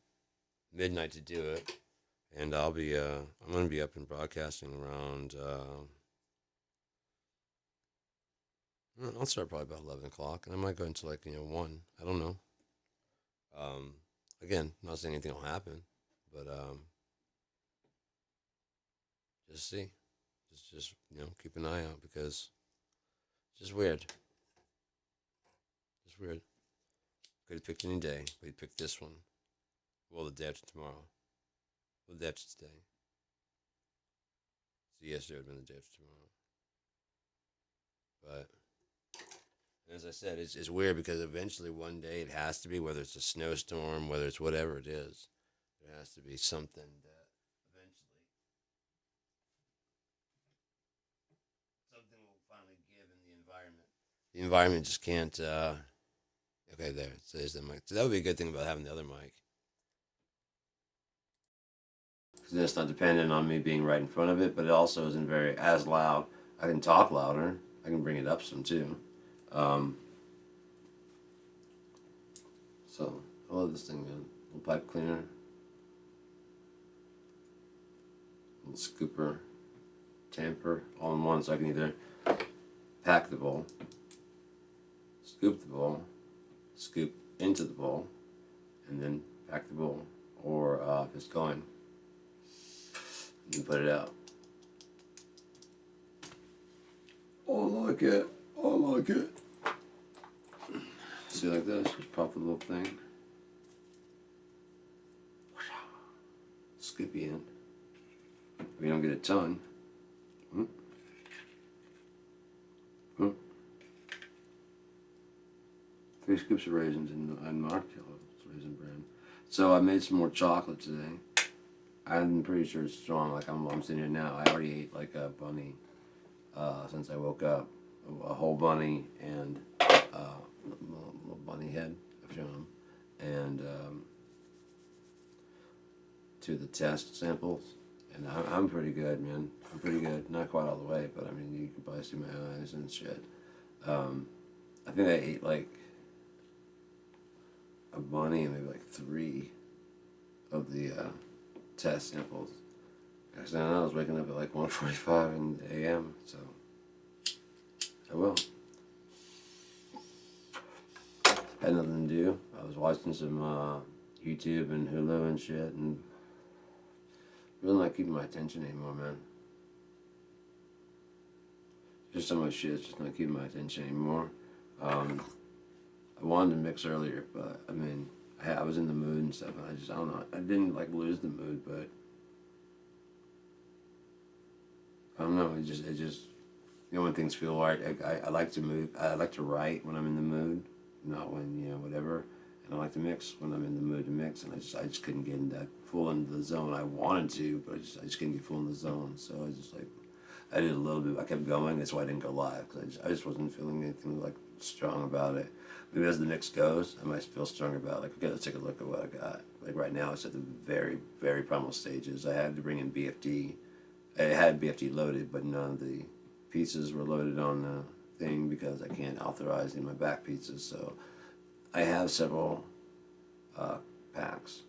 Speaker 1: midnight to do it, and I'm gonna be up and broadcasting around. I'll start probably about 11 o'clock, and I might go into like 1. I don't know. Um, Again, not saying anything will happen, but just see, just keep an eye out because it's just weird. Just weird. Could have picked any day, but he picked this one. Well, the day after tomorrow. Well, the day after today. So yesterday would have been the day after tomorrow. But as I said, it's weird because eventually one day it has to be, whether it's a snowstorm, whether it's whatever it is, there has to be something that eventually something will finally give in the environment. The environment just can't. Okay, there's the mic. So that would be a good thing about having the other mic. Because then it's not dependent on me being right in front of it, but it also isn't very as loud. I can talk louder. I can bring it up some too. So I love this thing, man. Little pipe cleaner, little scooper, tamper, all in one. So I can either pack the bowl, scoop the bowl, scoop into the bowl, and then pack the bowl. Or if it's going, you put it out. Oh, I like it. I like it. See, like this, just pop the little thing. Scoopy in. We don't get a ton. Mm. Mm. 3 scoops of raisins and Martello's raisin bran. So I made some more chocolate today. I'm pretty sure it's strong. Like I'm sitting here now. I already ate like a bunny since I woke up. A whole bunny and little bunny head. I've shown them. And 2 of the test samples. And I'm pretty good, man. I'm pretty good. Not quite all the way, but I mean, you can probably see my eyes and shit. I think I ate like a bunny and maybe like 3 of the test samples. Actually, I was waking up at like 1:45 a.m. So I will. Had nothing to do. I was watching some YouTube and Hulu and shit, and really not keeping my attention anymore, man. Just so much shit's just not keeping my attention anymore. I wanted to mix earlier, but I mean, I was in the mood and stuff, and I don't know. I didn't like lose the mood, but I don't know. It just when things feel right. I like to move. I like to write when I'm in the mood, not when whatever. And I like to mix when I'm in the mood to mix. And I just couldn't get in that full into the zone. I wanted to, but I just couldn't get full in the zone. So I did a little bit. I kept going. That's why I didn't go live because I just wasn't feeling anything like strong about it. Maybe as the mix goes, I might feel stronger about it. Like, okay, let's take a look at what I got. Like right now, it's at the very, very primal stages. I had to bring in BFD. I had BFD loaded, but none of the pieces were loaded on the thing because I can't authorize any of my back pieces. So I have several packs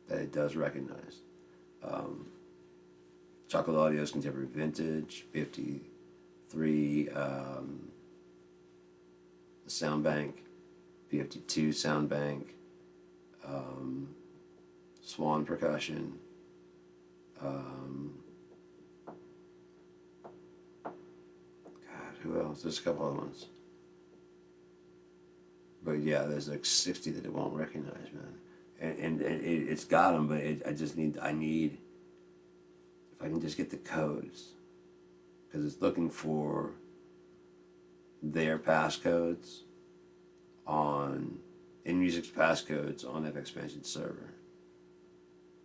Speaker 1: that it does recognize. Chocolate Audio's Contemporary Vintage, 53, the Sound Bank, B52 Sound Bank, Swan Percussion, God, who else? There's a couple other ones. But yeah, there's like 60 that it won't recognize, man. And it's got them, but I need, if I can just get the codes, because it's looking for their passcodes on InMusic's passcodes on FX Expansion server.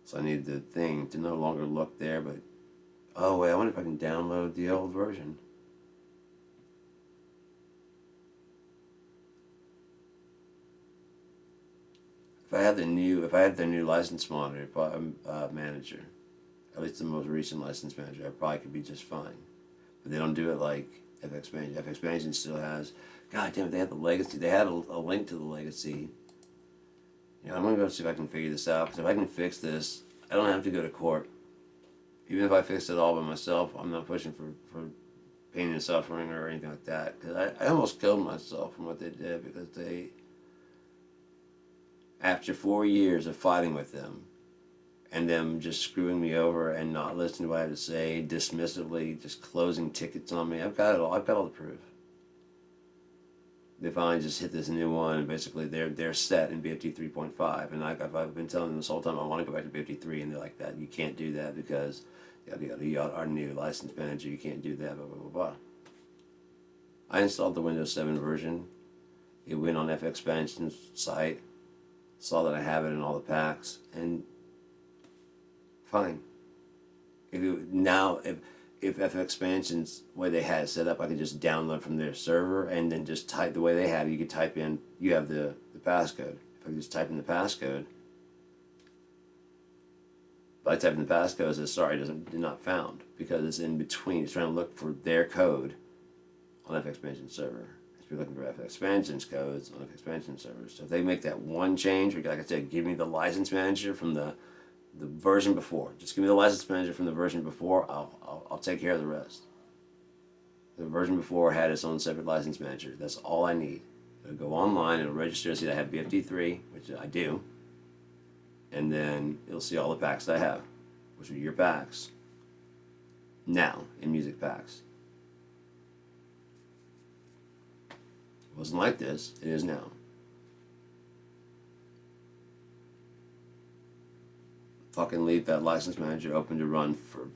Speaker 1: So I need the thing to no longer look there, but oh wait, I wonder if I can download the old version. If I had the new license monitor manager, at least the most recent license manager, I probably could be just fine. But they don't do it like FX Expansion. FX Expansion still has, God damn it, they have the legacy. They had a link to the legacy. You know, I'm gonna go see if I can figure this out. Because if I can fix this, I don't have to go to court. Even if I fixed it all by myself, I'm not pushing for pain and suffering or anything like that. Because I almost killed myself from what they did, because they, after 4 years of fighting with them, and them just screwing me over and not listening to what I have to say, dismissively, just closing tickets on me. I've got it all. I've got all the proof. They finally just hit this new one, and basically they're set in BFT 3.5. And I've been telling them this whole time I want to go back to BFT 3, and they're like, that you can't do that because yada yada yada. Our new license manager, you can't do that. Blah blah blah blah. I installed the Windows 7 version. It went on FX Expansion's site, saw that I have it in all the packs, and fine. If FX Expansion's way they had it set up, I could just download from their server and then just type the way they had it. You could type in, you have the passcode. If I could just type in the passcode, if I type in the passcode, it says, sorry, did not found, because it's in between. It's trying to look for their code on FX Expansion server. It's looking for FX Expansion's codes on FX Expansion servers. So if they make that one change, like I said, give me the license manager from the version before. Just give me the license manager from the version before. I'll take care of the rest. The version before had its own separate license manager. That's all I need. It'll go online. It'll register. See that I have BFD3, which I do, and then it'll see all the packs that I have, which are your packs. Now in music packs. It wasn't like this. It is now. Fucking leave that license manager open to run for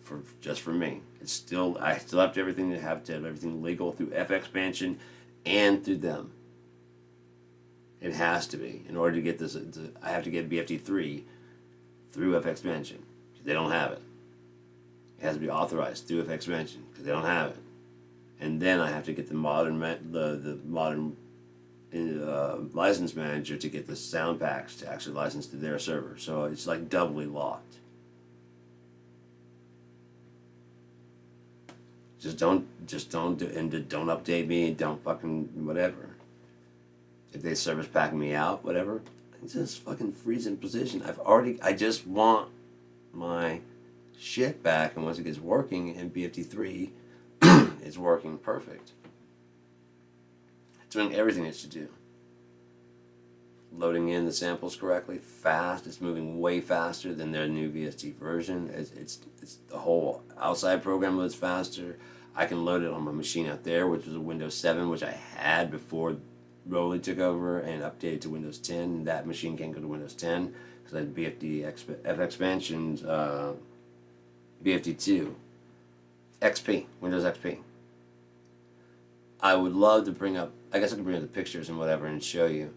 Speaker 1: just for me. It's still, I still have to everything to have everything legal through FX Expansion and through them. It has to be. In order to get this, I have to get BFT3 through FX Expansion, because they don't have it. It has to be authorized through FX Expansion, because they don't have it. And then I have to get the modern license manager to get the sound packs to actually license to their server. So it's like doubly locked. Just don't do, and don't update me. Don't fucking whatever. If they service pack me out, whatever, I just fucking freeze in position. I just want my shit back, and once it gets working in BFT3, it's working perfect. It's doing everything it should do. Loading in the samples correctly, fast. It's moving way faster than their new VST version. It's the whole outside program loads faster. I can load it on my machine out there, which was a Windows 7, which I had before Rolly took over and updated to Windows 10. That machine can't go to Windows 10 because I had FX Expansion's BFT2 XP, Windows XP. I would love to bring up, I guess I can bring up the pictures and whatever and show you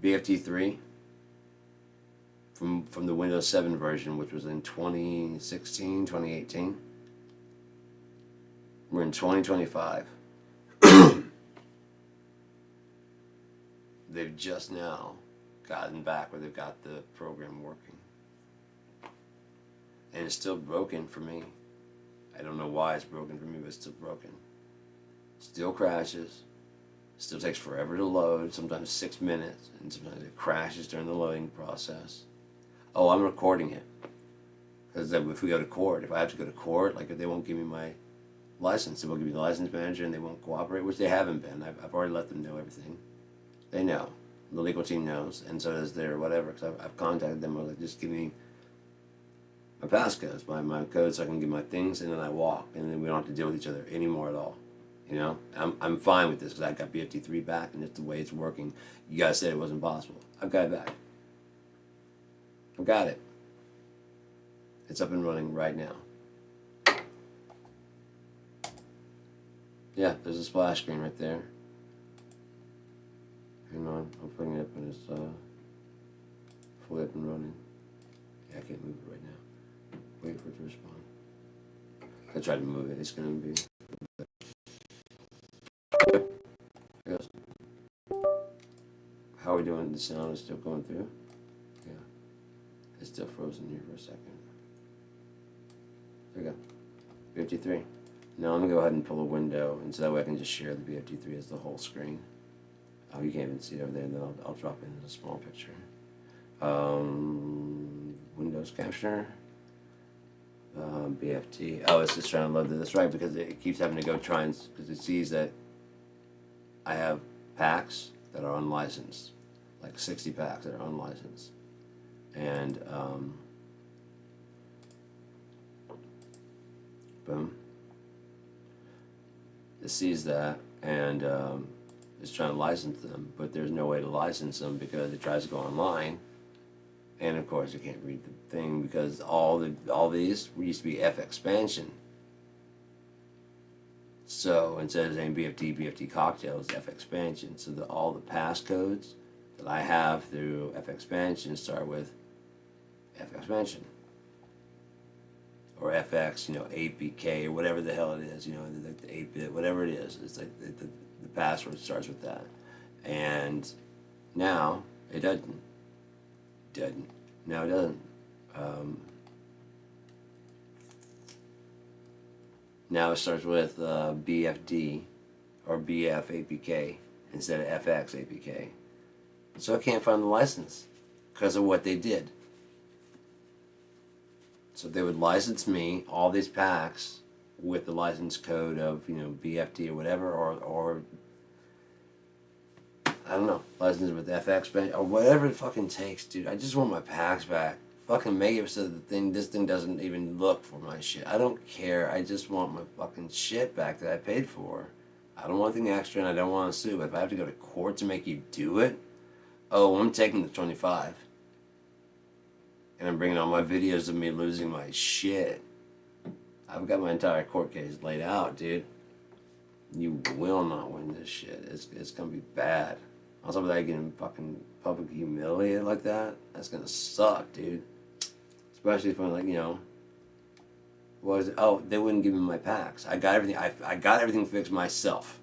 Speaker 1: BFT3 from the Windows 7 version, which was in 2016, 2018. We're in 2025. They've just now gotten back where they've got the program working. And it's still broken for me. I don't know why it's broken for me, but it's still broken. Still crashes. Still takes forever to load, sometimes 6 minutes, and sometimes it crashes during the loading process. Oh, I'm recording it. Because if we go to court, if I have to go to court, like if they won't give me my license, they won't give me the license manager and they won't cooperate, which they haven't been. I've already let them know everything. They know. The legal team knows, and so does their whatever, because I've contacted them. I was like, just give me my passcodes, my code, so I can get my things, and then I walk, and then we don't have to deal with each other anymore at all. You know, I'm fine with this because I got BFT3 back, and it's the way it's working. You guys said it wasn't possible. I've got it back. I've got it. It's up and running right now. Yeah, there's a splash screen right there. Hang on, I'm putting it up and it's fully up and running. Yeah, I can't move it right now. Wait for it to respond. I tried to move it. It's gonna be. Yes. How are we doing? The sound is still going through? Yeah. It's still frozen here for a second. There we go. BFT3. Now I'm going to go ahead and pull a window, and so that way I can just share the BFT3 as the whole screen. Oh, you can't even see it over there, and then I'll drop in a small picture. Windows capture. BFT. Oh, it's just trying to load this, right, because it keeps having to go try and, because it sees that I have packs that are unlicensed, like 60 packs that are unlicensed. And, boom. It sees that and is trying to license them, but there's no way to license them because it tries to go online, and of course it can't read the thing because all these used to be F expansion. So instead of saying BFT cocktail, it's F expansion. So all the passcodes that I have through F expansion start with F expansion. Or FX, you know, APK, or whatever the hell it is, you know, the 8-bit, whatever it is. It's like the password starts with that. And now it doesn't. Now it doesn't. Now it starts with BFD or BF APK instead of FX APK. So I can't find the license because of what they did. So they would license me all these packs with the license code of, you know, BFT or whatever, or I don't know, license with FX or whatever it fucking takes, dude. I just want my packs back. Fucking make it so this thing doesn't even look for my shit. I don't care. I just want my fucking shit back that I paid for. I don't want anything extra, and I don't want to sue. But if I have to go to court to make you do it, oh, I'm taking the 25. And I'm bringing all my videos of me losing my shit. I've got my entire court case laid out, dude. You will not win this shit. It's gonna be bad. On top of that, getting fucking publicly humiliated like that, that's gonna suck, dude. Especially if I'm like, you know, what was it? Oh, they wouldn't give me my packs. I got everything. I got everything fixed myself.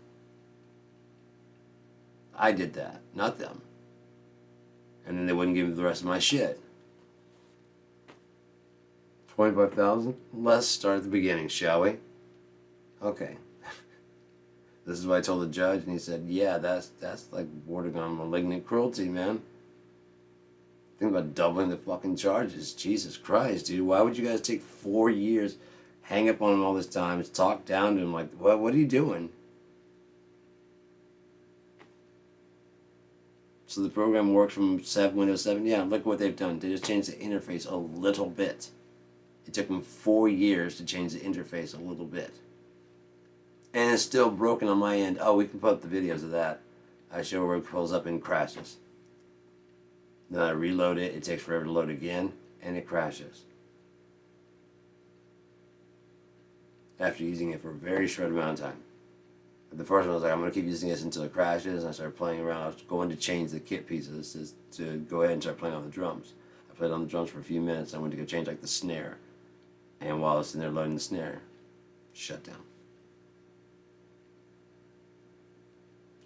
Speaker 1: I did that, not them. And then they wouldn't give me the rest of my shit. 25,000? Let's start at the beginning, shall we? Okay. This is what I told the judge, and he said, yeah, that's like bordering on malignant cruelty, man. Think about doubling the fucking charges. Jesus Christ, dude. Why would you guys take 4 years, hang up on him all this time, talk down to him like, what are you doing? So the program works from Windows 7. Yeah, look what they've done. They just changed the interface a little bit. It took them 4 years to change the interface a little bit. And it's still broken on my end. Oh, we can put up the videos of that. I show where it pulls up and crashes. Then I reload it. It takes forever to load again, and it crashes. After using it for a very short amount of time. The first one I was like, I'm going to keep using this until it crashes. And I started playing around. I was going to change the kit pieces to go ahead and start playing on the drums. I played on the drums for a few minutes. I went to go change like the snare. And while I was in there loading the snare, shut down.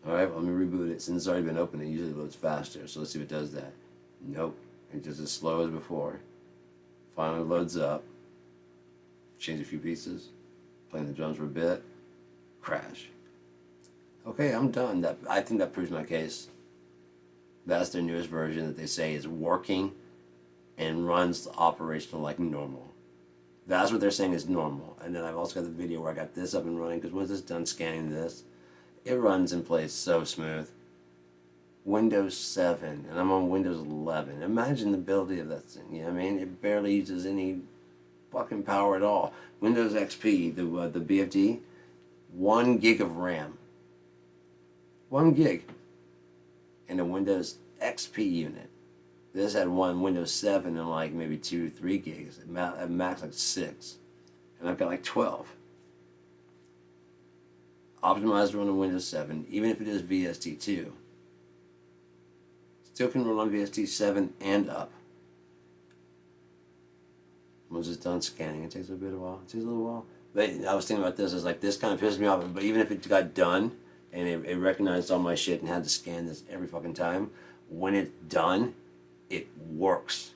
Speaker 1: Alright, well, let me reboot it. Since it's already been open, it usually loads faster. So let's see if it does that. Nope. It's just as slow as before. Finally loads up. Change a few pieces. Playing the drums for a bit. Crash. Okay, I'm done. I think that proves my case. That's their newest version that they say is working and runs operational like normal. That's what they're saying is normal. And then I've also got the video where I got this up and running because once it's done scanning this, it runs and plays so smooth. Windows 7, and I'm on Windows 11. Imagine the ability of that thing. You know what I mean? It barely uses any fucking power at all. Windows XP, the BFD, 1 gig of RAM. 1 gig. In a Windows XP unit. This had one Windows 7 and like maybe 2, 3 gigs. At max like 6. And I've got like 12. Optimized to run on Windows 7, even if it is VST2. Still can run on VST7 and up. Once it's done scanning, it takes a bit of a while. It takes a little while. But I was thinking about this. I was like, this kind of pisses me off. But even if it got done and it recognized all my shit and had to scan this every fucking time, when it's done, it works.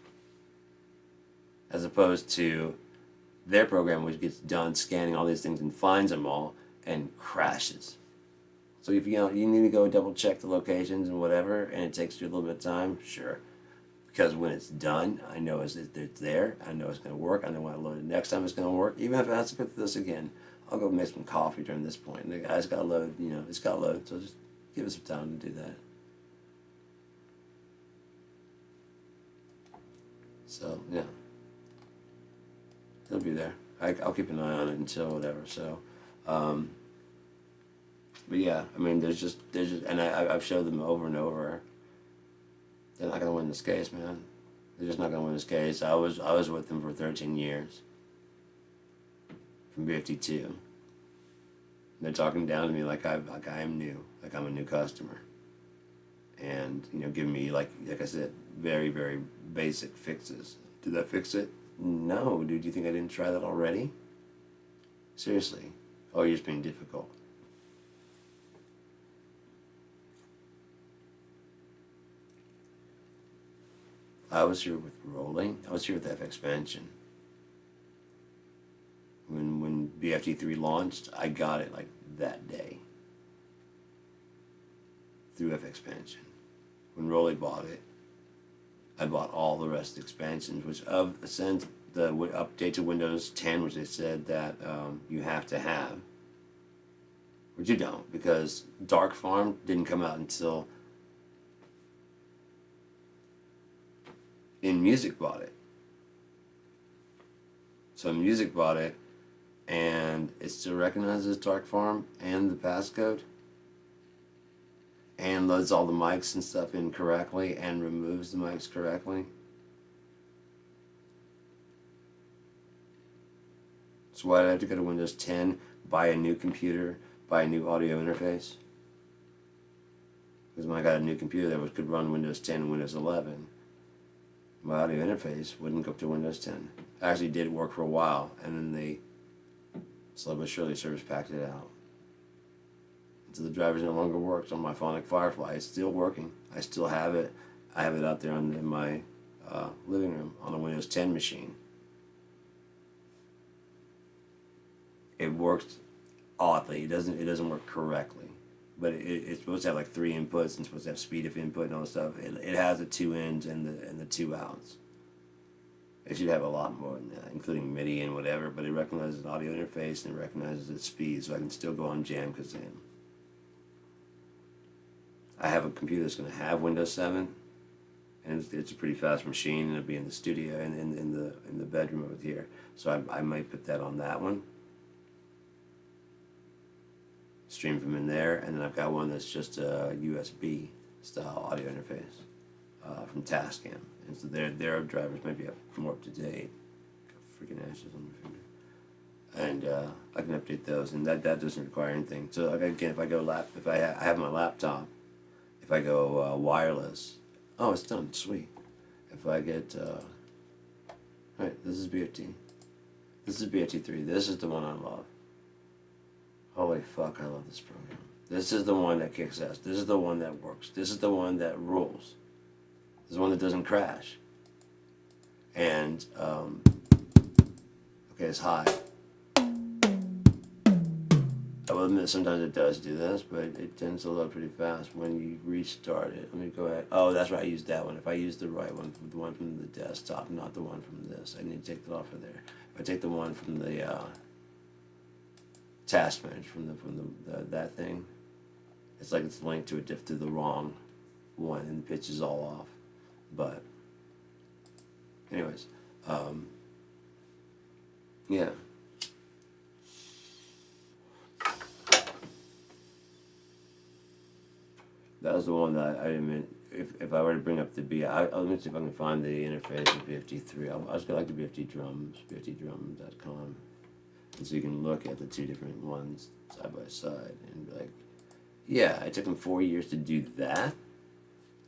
Speaker 1: As opposed to their program, which gets done scanning all these things and finds them all and crashes. So if you need to go double check the locations and whatever, and it takes you a little bit of time, sure. Because when it's done, I know it's there. I know it's going to work. I know when I load it next time it's going to work. Even if I have to go through this again, I'll go make some coffee during this point. And the guy's got to load, it's got to load. So just give us some time to do that. So, yeah. It'll be there. I'll keep an eye on it until whatever. So, but yeah, I mean, there's just, and I've showed them over and over. They're not gonna win this case, man. They're just not gonna win this case. I was with them for 13 years. From BFT2. They're talking down to me like I am new, like I'm a new customer. And giving me like I said, very, very basic fixes. Did that fix it? No, dude. Do you think I didn't try that already? Seriously. Oh, you're just being difficult. I was here with rolling. I was here with F expansion. When BFT3 launched, I got it like that day through F expansion. When Rolly bought it, I bought all the rest of the expansions, which since the update to Windows 10, which they said that you have to have, which you don't, because Dark Farm didn't come out until Music bought it. So Music bought it, and it still recognizes Dark Farm and the passcode, and loads all the mics and stuff in correctly, and removes the mics correctly. So why did I have to go to Windows 10, buy a new computer, buy a new audio interface? Because when I got a new computer that could run Windows 10 and Windows 11, my audio interface wouldn't go up to Windows 10. It actually did work for a while, and then they slowly but surely service packed it out. So the drivers no longer worked on my Phonic Firefly. It's still working. I still have it. I have it out there in my living room on a Windows 10 machine. It works oddly. It doesn't work correctly. But it's supposed to have like 3 inputs and supposed to have speed of input and all that stuff. It has the 2 ins and the 2 outs. It should have a lot more than that, including MIDI and whatever, but it recognizes an audio interface and it recognizes its speed, so I can still go on Jam Kazam. I have a computer that's going to have Windows 7, and it's a pretty fast machine, and it'll be in the studio and in the bedroom over here. So I might put that on that one. Stream from in there, and then I've got one that's just a USB style audio interface from Tascam, and so their drivers might be more up to date. Got freaking ashes on my finger, and I can update those, and that doesn't require anything. So again, if I go if I have my laptop, if I go wireless, oh, it's done, sweet. If I get right, this is BFT, this is BFT3, this is the one I love. Holy fuck, I love this program. This is the one that kicks ass. This is the one that works. This is the one that rules. There's one that doesn't crash. And, okay, it's high. I will admit sometimes it does do this, but it tends to load pretty fast when you restart it. Let me go ahead. Oh, that's right, I used that one. If I use the right one, the one from the desktop, not the one from this, I need to take that off of there. If I take the one from the task manager, from the that thing, it's like it's linked to the wrong one, and the pitch is all off. But anyways, yeah. That was the one that I mean, if I were to bring up the let me see if I can find the interface of BFD3. I was going to like the BFD drums, bfddrum.com. And so you can look at the two different ones side by side and be like, yeah, it took them 4 years to do that.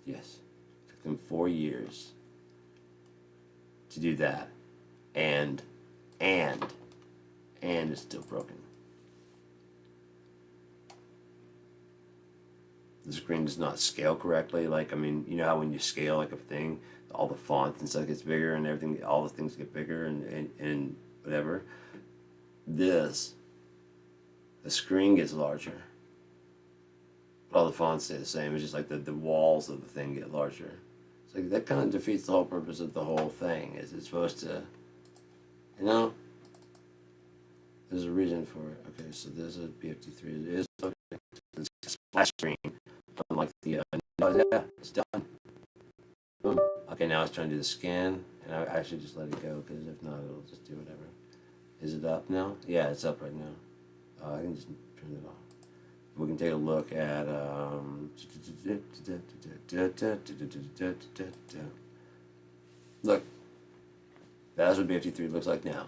Speaker 1: Yes, it took them 4 years to do that. And it's still broken. The screen does not scale correctly. Like, I mean, you know how when you scale like a thing, all the fonts and stuff gets bigger and everything, all the things get bigger and whatever. The screen gets larger. But all the fonts stay the same. It's just like the walls of the thing get larger. It's like that kind of defeats the whole purpose of the whole thing. Is it's supposed to, you know, there's a reason for it. Okay, so there's a BFD3. It is it's a splash screen. Unlike the, no, yeah, it's done. Boom. Okay, now it's trying to do the scan, and I should just let it go, because if not, it'll just do whatever. Is it up now? Yeah, it's up right now. I can just turn it off. We can take a look at, look, that's what BFD3 looks like now.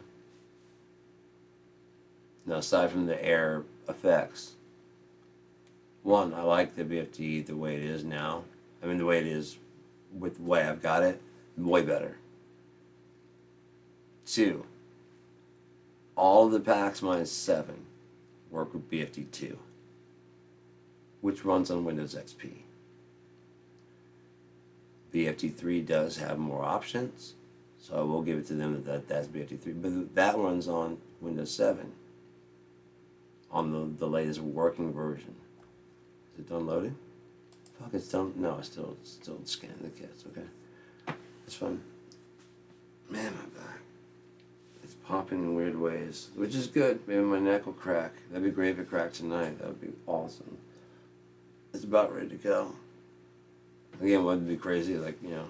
Speaker 1: Now, aside from the air effects, one, I like the BFD the way it is now. I mean, the way it is with the way I've got it, way better. Two, all the packs minus 7 work with BFD2, which runs on Windows XP. BFD3 does have more options, so I will give it to them that's BFD3, but that runs on Windows 7, on the latest working version. Is it done loading? Fuck, it's done. No, it's still scanning the kits. Okay, it's fun. Man, my back. It's popping in weird ways, which is good. Maybe my neck will crack. That'd be great if it cracked tonight. That would be awesome. It's about ready to go. Again, what would be crazy? Like, you know,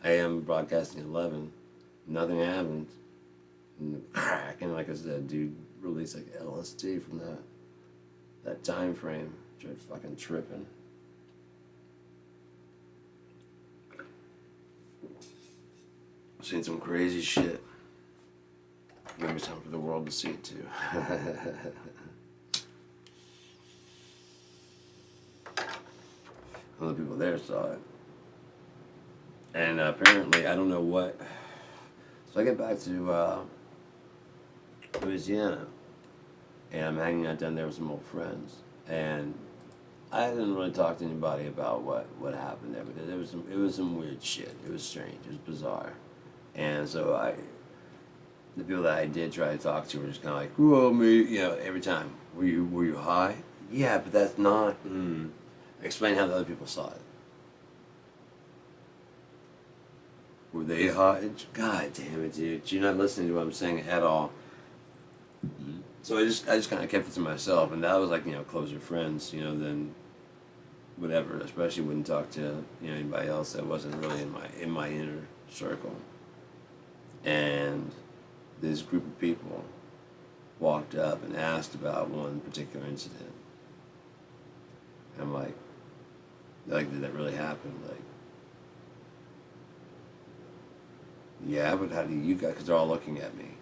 Speaker 1: AM broadcasting 11, nothing happened. And cracking, like I said, dude released like LSD from that time frame. Tried fucking tripping. I've seen some crazy shit. Maybe time for the world to see it too. Other people there saw it. And apparently, I don't know what. So I get back to Louisiana, and I'm hanging out down there with some old friends. And I didn't really talk to anybody about what happened there, because it was some weird shit. It was strange. It was bizarre. And so the people that I did try to talk to were just kind of like, "Well, me," you know, every time. Were you high? Yeah, but that's not. Explain how the other people saw it. Were they high? God damn it, dude! You're not listening to what I'm saying at all. So I just kind of kept it to myself, and that was like, you know, closer friends, you know, than whatever. Especially wouldn't talk to, you know, anybody else that wasn't really in my inner circle. And this group of people walked up and asked about one particular incident. And I'm like, did that really happen? Like, yeah, but how do you guys? Because they're all looking at me,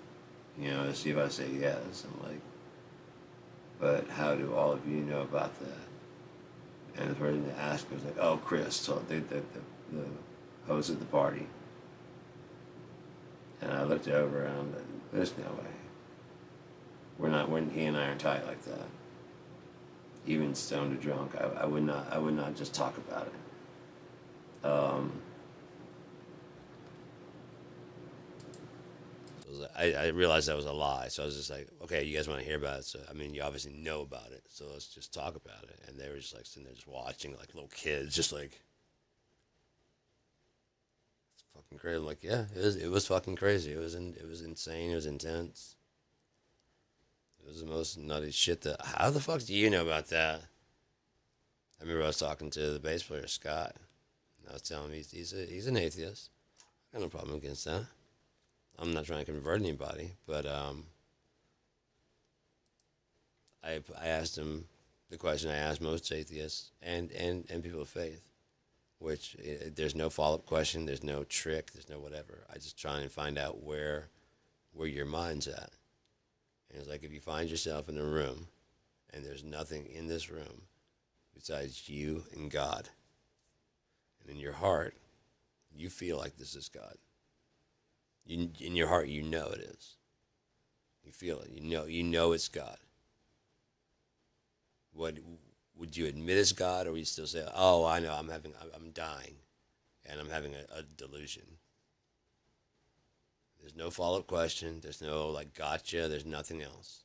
Speaker 1: you know, to see if I say yes. I'm like, but how do all of you know about that? And the person that asked was like, oh, Chris, so the host of the party. And I looked over and I'm like, there's no way. He and I aren't tight like that. Even stoned or drunk, I would not just talk about it. I realized that was a lie. So I was just like, okay, you guys want to hear about it? So, I mean, you obviously know about it. So let's just talk about it. And they were just like sitting there just watching like little kids, just like, it's fucking crazy. I'm like, yeah, it was fucking crazy. It was insane. It was intense. It was the most nutty shit that, how the fuck do you know about that? I remember I was talking to the bass player, Scott. And I was telling him he's an atheist. I got no problem against that. I'm not trying to convert anybody, but I asked him the question I asked most atheists and people of faith, which there's no follow up question, there's no trick, there's no whatever. I just try and find out where your mind's at. And it's like if you find yourself in a room and there's nothing in this room besides you and God, and in your heart you feel like this is God. In your heart, you know it is. You feel it. You know it's God. What would you admit it's God, or would you still say, "Oh, I know, I'm dying, and I'm having a delusion"? There's no follow-up question. There's no like gotcha. There's nothing else.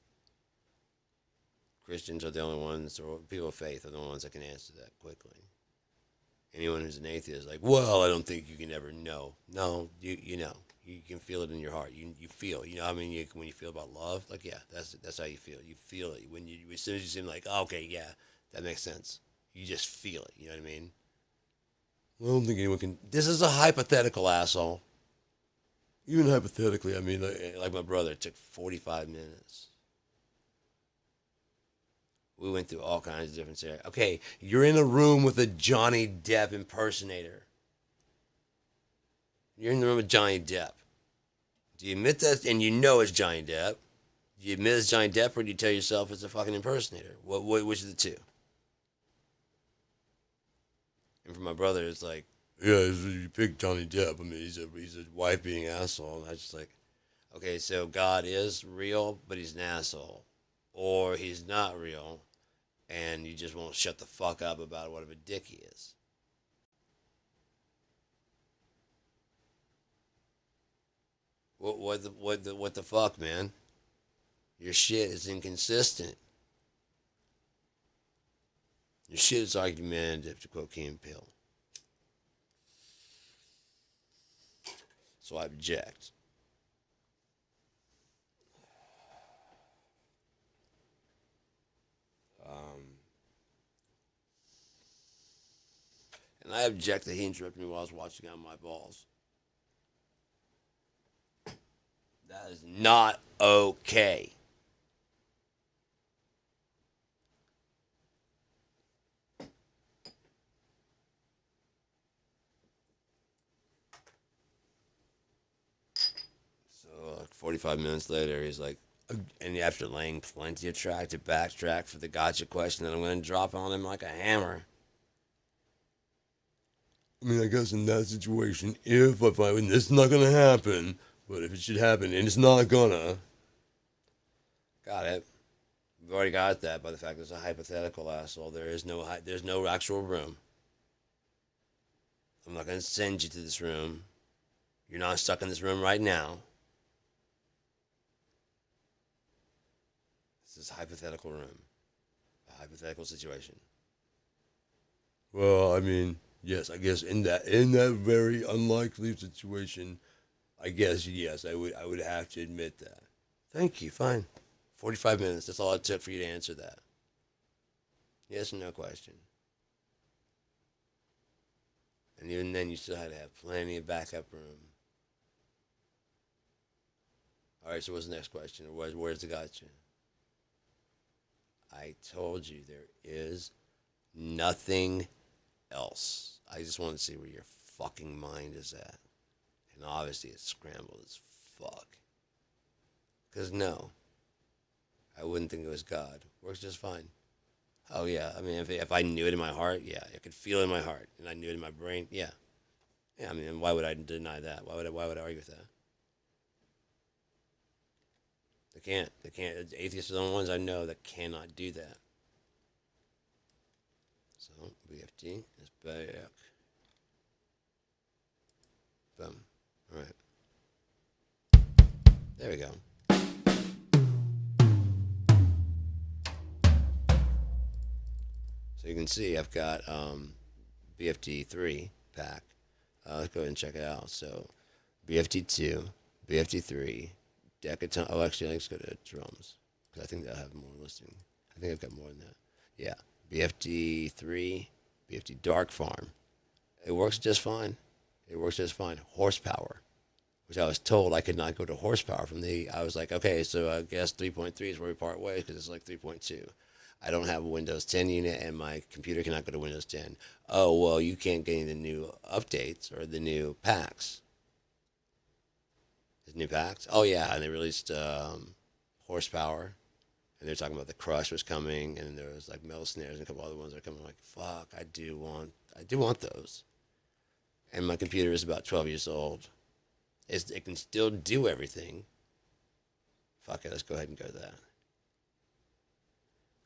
Speaker 1: Christians are the only ones, or people of faith are the only ones that can answer that quickly. Anyone who's an atheist is like, well, I don't think you can ever know. No, you know. You can feel it in your heart. You feel. You know, I mean, when you feel about love, like yeah, that's how you feel. You feel it when you as soon as you seem like, oh, okay, yeah, that makes sense. You just feel it. You know what I mean? I don't think anyone can. This is a hypothetical, asshole. Even hypothetically, I mean, like my brother, it took 45 minutes. We went through all kinds of different scenarios. Okay, you're in a room with a Johnny Depp impersonator. You're in the room with Johnny Depp. Do you admit that? And you know it's Johnny Depp. Do you admit it's Johnny Depp, or do you tell yourself it's a fucking impersonator? Which of the two? And for my brother, it's like, yeah, you pick Johnny Depp. I mean, he's a wife being asshole. And I was just like, okay, so God is real, but he's an asshole, or he's not real, and you just won't shut the fuck up about what of a dick he is. What the fuck, man? Your shit is inconsistent. Your shit is argumentative, to quote Key and Peele. So I object. And I object that he interrupted me while I was watching on my balls. That is not okay. So, like 45 minutes later, he's like, and after laying plenty of track to backtrack for the gotcha question that I'm going to drop on him like a hammer. I mean, I guess in that situation, if I find this is not going to happen, but if it should happen and it's not gonna. Got it. We've already got that by the fact there's a hypothetical, asshole. There's no actual room. I'm not going to send you to this room. You're not stuck in this room right now. This is a hypothetical room. A hypothetical situation. Well, I mean, yes, I guess in that very unlikely situation, I guess yes, I would have to admit that. Thank you. Fine. 45 minutes. That's all it took for you to answer that. Yes or no question. And even then, you still had to have plenty of backup room. All right, so what's the next question? Or where's the gotcha? I told you there is nothing else. I just want to see where your fucking mind is at. And obviously it's scrambled as fuck. Because no, I wouldn't think it was God. Works just fine. Oh yeah, I mean, if I knew it in my heart, yeah, I could feel it in my heart, and I knew it in my brain, yeah. Yeah, I mean, why would I deny that? Why would I argue with that? They can't. They can't. Atheists are the only ones I know that cannot do that. So, BFT is back. Boom. All right. There we go. So you can see I've got BFT3 pack. Let's go ahead and check it out. So BFT2, BFT3, Decathlon. Oh, actually, let's go to drums because I think they'll have more listing. I think I've got more than that. Yeah, BFT3, BFT Dark Farm. It works just fine. It works just fine. Horsepower, which I was told I could not go to horsepower from the. I was like, okay, so I guess 3.3 is where we part ways because it's like 3.2. I don't have a Windows 10 unit and my computer cannot go to Windows 10. Oh, well, you can't get any of the new updates or the new packs. The new packs? Oh, yeah, and they released horsepower. And they're talking about the Crush was coming, and there was like metal snares and a couple other ones that are coming. I'm like, fuck, I do want those. And my computer is about 12 years old. It can still do everything. Fuck it, let's go ahead and go to that.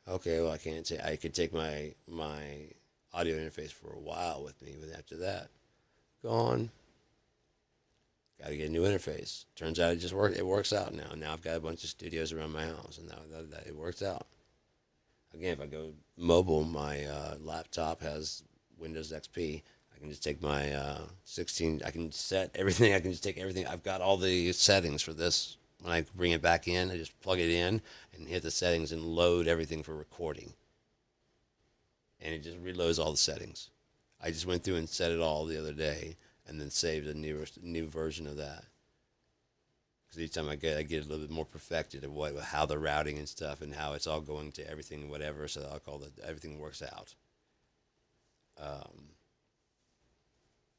Speaker 1: Okay, well, I can't say I could take my audio interface for a while with me, but after that, gone. Got to get a new interface. Turns out it works out now. Now I've got a bunch of studios around my house, and now that it works out. Again, if I go mobile, my laptop has Windows XP. I can just take my 16. I can set everything. I can just take everything. I've got all the settings for this. When I bring it back in, I just plug it in and hit the settings and load everything for recording. And it just reloads all the settings. I just went through and set it all the other day and then saved a new version of that. Because each time I get a little bit more perfected of how the routing and stuff and how it's all going to everything and whatever. So I'll call that everything works out.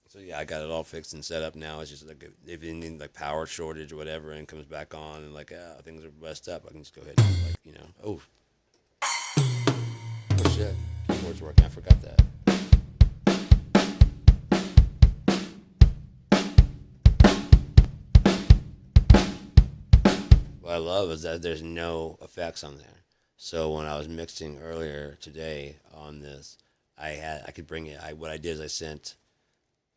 Speaker 1: So yeah, I got it all fixed and set up now. It's just like if you need like power shortage or whatever, and it comes back on and like things are messed up, I can just go ahead and oh shit, keyboard's working. I forgot that. What I love is that there's no effects on there. So when I was mixing earlier today on this, I could bring it. What I did is I sent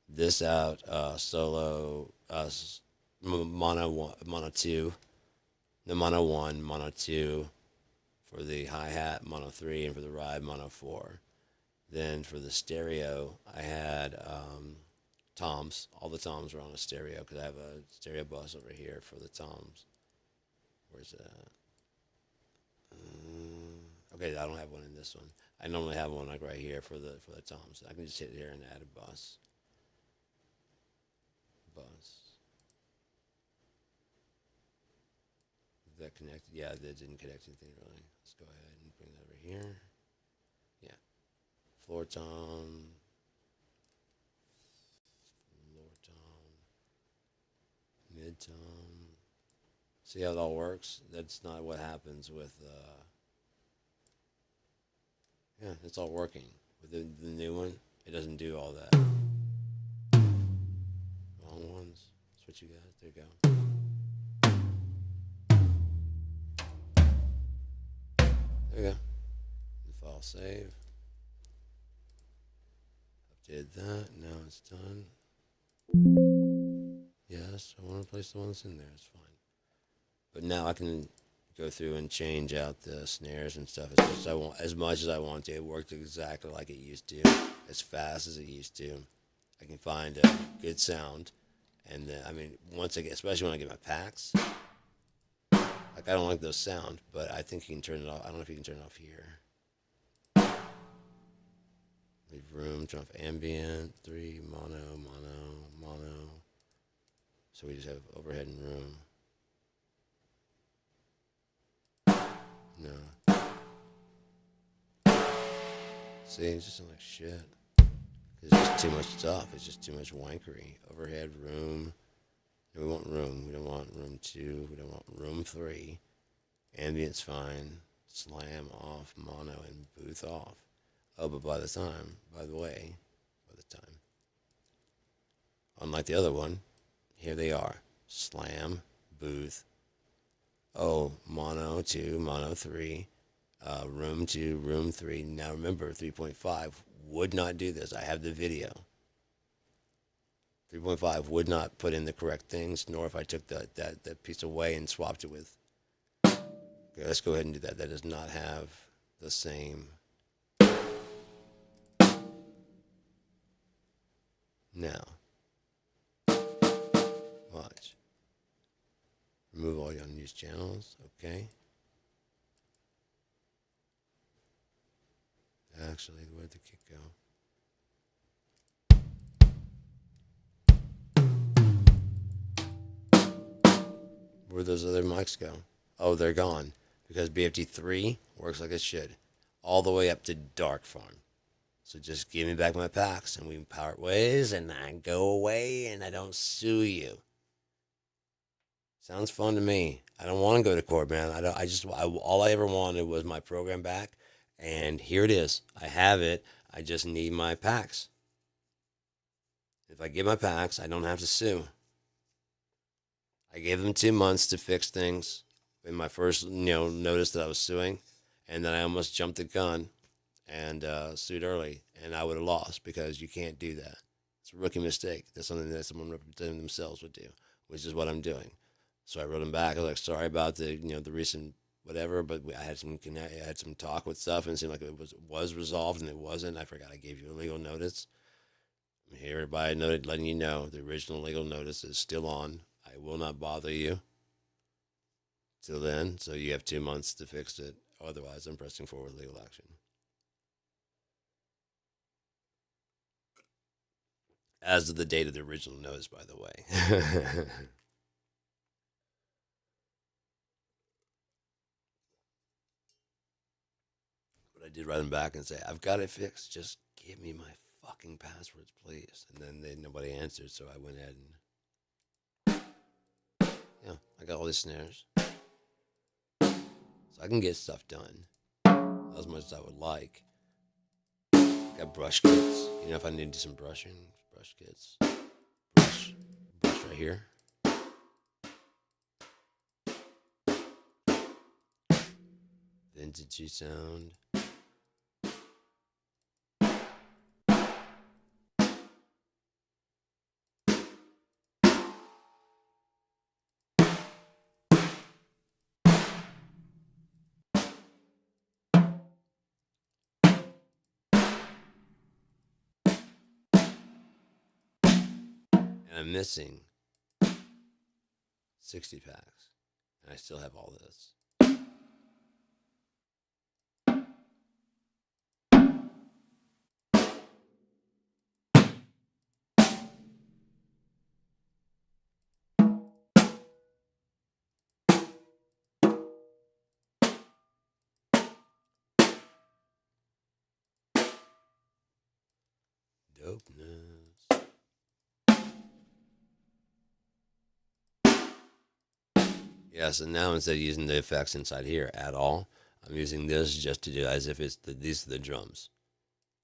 Speaker 1: this out solo mono 2, the mono 1, mono 2 for the hi-hat, mono 3, and for the ride, mono 4. Then for the stereo, I had toms. All the toms were on a stereo because I have a stereo bus over here for the toms. Where's that? Okay, I don't have one in this one. I normally have one like right here for the toms. I can just hit here and add a bus. Is that connected? Yeah, that didn't connect anything really. Let's go ahead and bring that over here. Yeah. Floor tom. Mid tom. See how it all works? That's not what happens with yeah, it's all working. With the new one, it doesn't do all that. Wrong ones. That's what you got. There you go. There you go. The file save. Updated that. Now it's done. Yes, I want to place the one that's in there. It's fine. But now I can go through and change out the snares and stuff as much as I want to. It worked exactly like it used to, as fast as it used to. I can find a good sound, and then, I mean, especially when I get my packs, like I don't like those sound, but I think you can turn it off. I don't know if you can turn it off here. Leave room, turn off ambient, 3, mono. So we just have overhead and room. No. See, it just sounds like shit. It's just too much stuff. It's just too much wankery. Overhead, room. No, we want room. We don't want room 2. We don't want room 3. Ambient's fine. Slam off, mono, and booth off. Oh, but by the time, unlike the other one, here they are. Slam, booth. Oh, mono 2, mono 3. Room 2, room 3. Now remember, 3.5 would not do this. I have the video. 3.5 would not put in the correct things, nor if I took that piece away and swapped it with. Okay, let's go ahead and do that. That does not have the same. Now, watch. Remove all your unused channels. Okay. Actually, where'd the kick go? Where'd those other mics go? Oh, they're gone. Because BFT3 works like it should. All the way up to dark farm. So just give me back my packs and we part ways and I go away and I don't sue you. Sounds fun to me. I don't want to go to court, man. All I ever wanted was my program back, and here it is. I have it. I just need my packs. If I get my packs, I don't have to sue. I gave them 2 months to fix things in my first, notice that I was suing, and then I almost jumped the gun and sued early, and I would have lost because you can't do that. It's a rookie mistake. That's something that someone representing themselves would do, which is what I'm doing. So I wrote him back. I was like, sorry about the recent whatever, but I had some talk with stuff, and it seemed like it was resolved, and it wasn't. I forgot I gave you a legal notice. I'm here by noted, letting you know the original legal notice is still on. I will not bother you till then, so you have 2 months to fix it. Otherwise, I'm pressing forward legal action. As of the date of the original notice, by the way. But I did write them back and say, I've got it fixed. Just give me my fucking passwords, please. And then nobody answered, so I went ahead and yeah, I got all these snares, so I can get stuff done. Not as much as I would like. Got brush kits. If I need to do some brushing, brush kits. Brush right here. Vintagey sound. And I'm missing 60 packs. And I still have all this. Dopeness. Yeah, so now instead of using the effects inside here at all, I'm using this just to do as if these are the drums.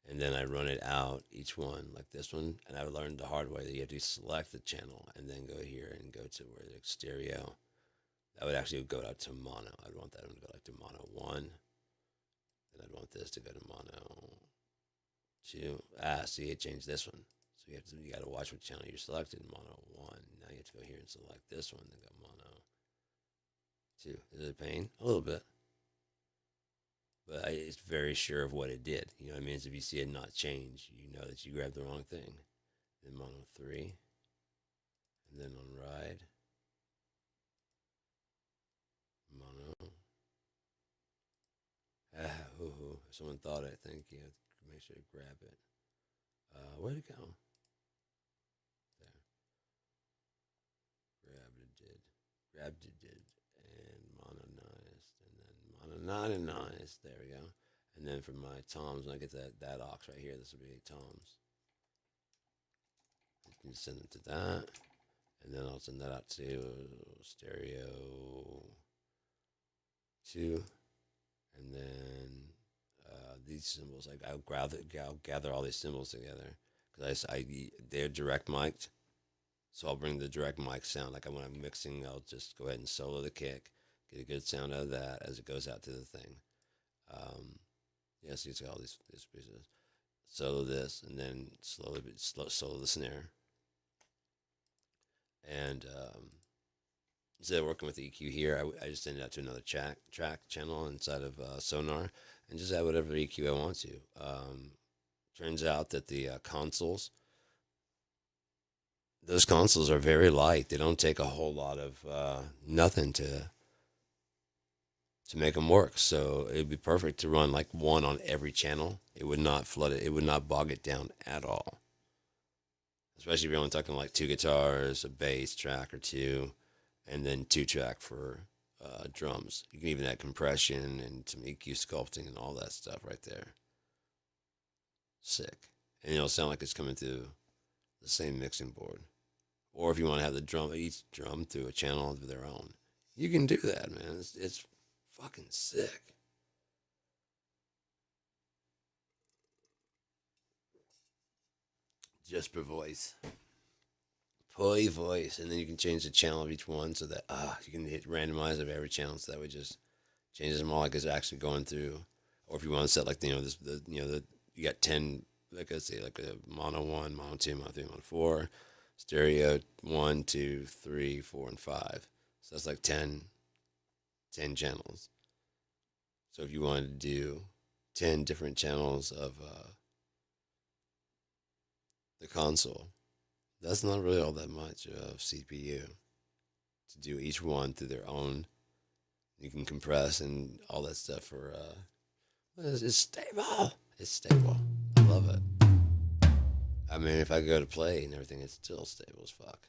Speaker 1: And then I run it out, each one, like this one. And I learned the hard way that you have to select the channel and then go here and go to where it's stereo. That would actually go out to mono. I'd want that one to go like to mono 1. And I'd want this to go to mono 2. See, it changed this one. So you got to watch what channel you selected. Mono 1. Now you have to go here and select this one. Then go mono 2. Is it a pain? A little bit. But it's very sure of what it did. You know what I mean? So if you see it not change, you know that you grabbed the wrong thing. Then mono 3. And then on ride. Mono. Someone thought it. Thank you. Make sure to grab it. Where'd it go? There. Grabbed it did. And monotonized. And then monotonized. There we go. And then for my toms, when I get that aux right here, this will be toms. You can send it to that. And then I'll send that out to stereo 2. And then these symbols, I'll gather all these symbols together because they're direct mic'd, so I'll bring the direct mic sound. Like when I'm mixing, I'll just go ahead and solo the kick, get a good sound out of that as it goes out to the thing. So you see all these pieces. Solo this, and then slowly solo the snare. And instead of working with the EQ here, I just send it out to another track channel inside of Sonar and just add whatever EQ I want to. Turns out that the consoles, those consoles are very light. They don't take a whole lot of nothing to make them work. So it'd be perfect to run like one on every channel. It would not flood it. It would not bog it down at all. Especially if you're only talking like two guitars, a bass track or two, and then two track for drums. You can even add compression and some EQ sculpting and all that stuff right there. Sick. And it'll sound like it's coming through the same mixing board. Or if you want to have the drum, each drum through a channel of their own, you can do that, man. It's fucking sick. Just per voice. Per voice. And then you can change the channel of each one so that you can hit randomize of every channel so that way just changes them all like it's actually going through. Or if you want to set like you got 10, like I say, like a mono 1, mono 2, mono 3, mono 4, stereo 1, 2, 3, 4, and 5. So that's like 10 channels. So if you wanted to do 10 different channels of the console, that's not really all that much of CPU to do each one through their own. You can compress and all that stuff for. It's stable. It's stable. I love it. I mean, if I go to play and everything, it's still stable as fuck.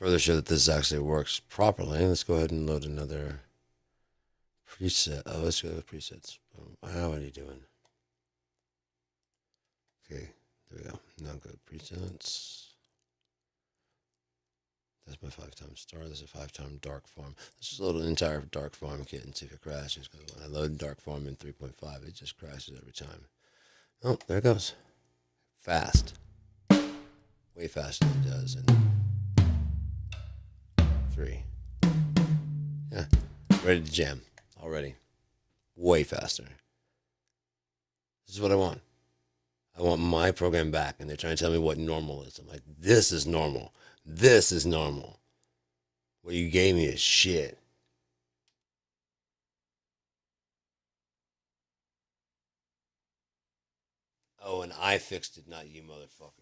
Speaker 1: further show that this actually works properly, let's go ahead and load another preset. Oh, let's go with presets. How are you doing? Okay, there we go. Now go to presets. That's my 5-time star. This is a 5-time dark form. Let's just load an entire dark form kit and see if it crashes. Because when I load dark form in 3.5, it just crashes every time. Oh, there it goes. Fast. Way faster than it does in 3. Yeah, ready to jam already. Way faster. This is what I want. I want my program back, and they're trying to tell me what normal is. I'm like, this is normal. This is normal. What you gave me is shit. Oh, and I fixed it, not you motherfuckers.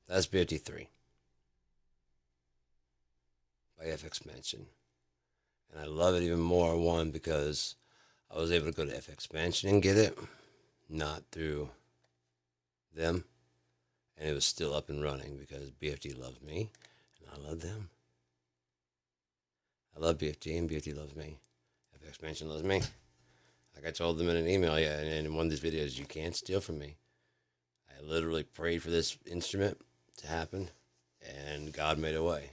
Speaker 1: That's BFD3 by FX Mansion. And I love it even more, one, because I was able to go to FX Mansion and get it, not through them. And it was still up and running because BFD loves me and I love them. I love BFD and BFD loves me. FX Mansion loves me. Like I told them in an email, yeah, and in one of these videos, you can't steal from me. I literally prayed for this instrument to happen, and God made a way.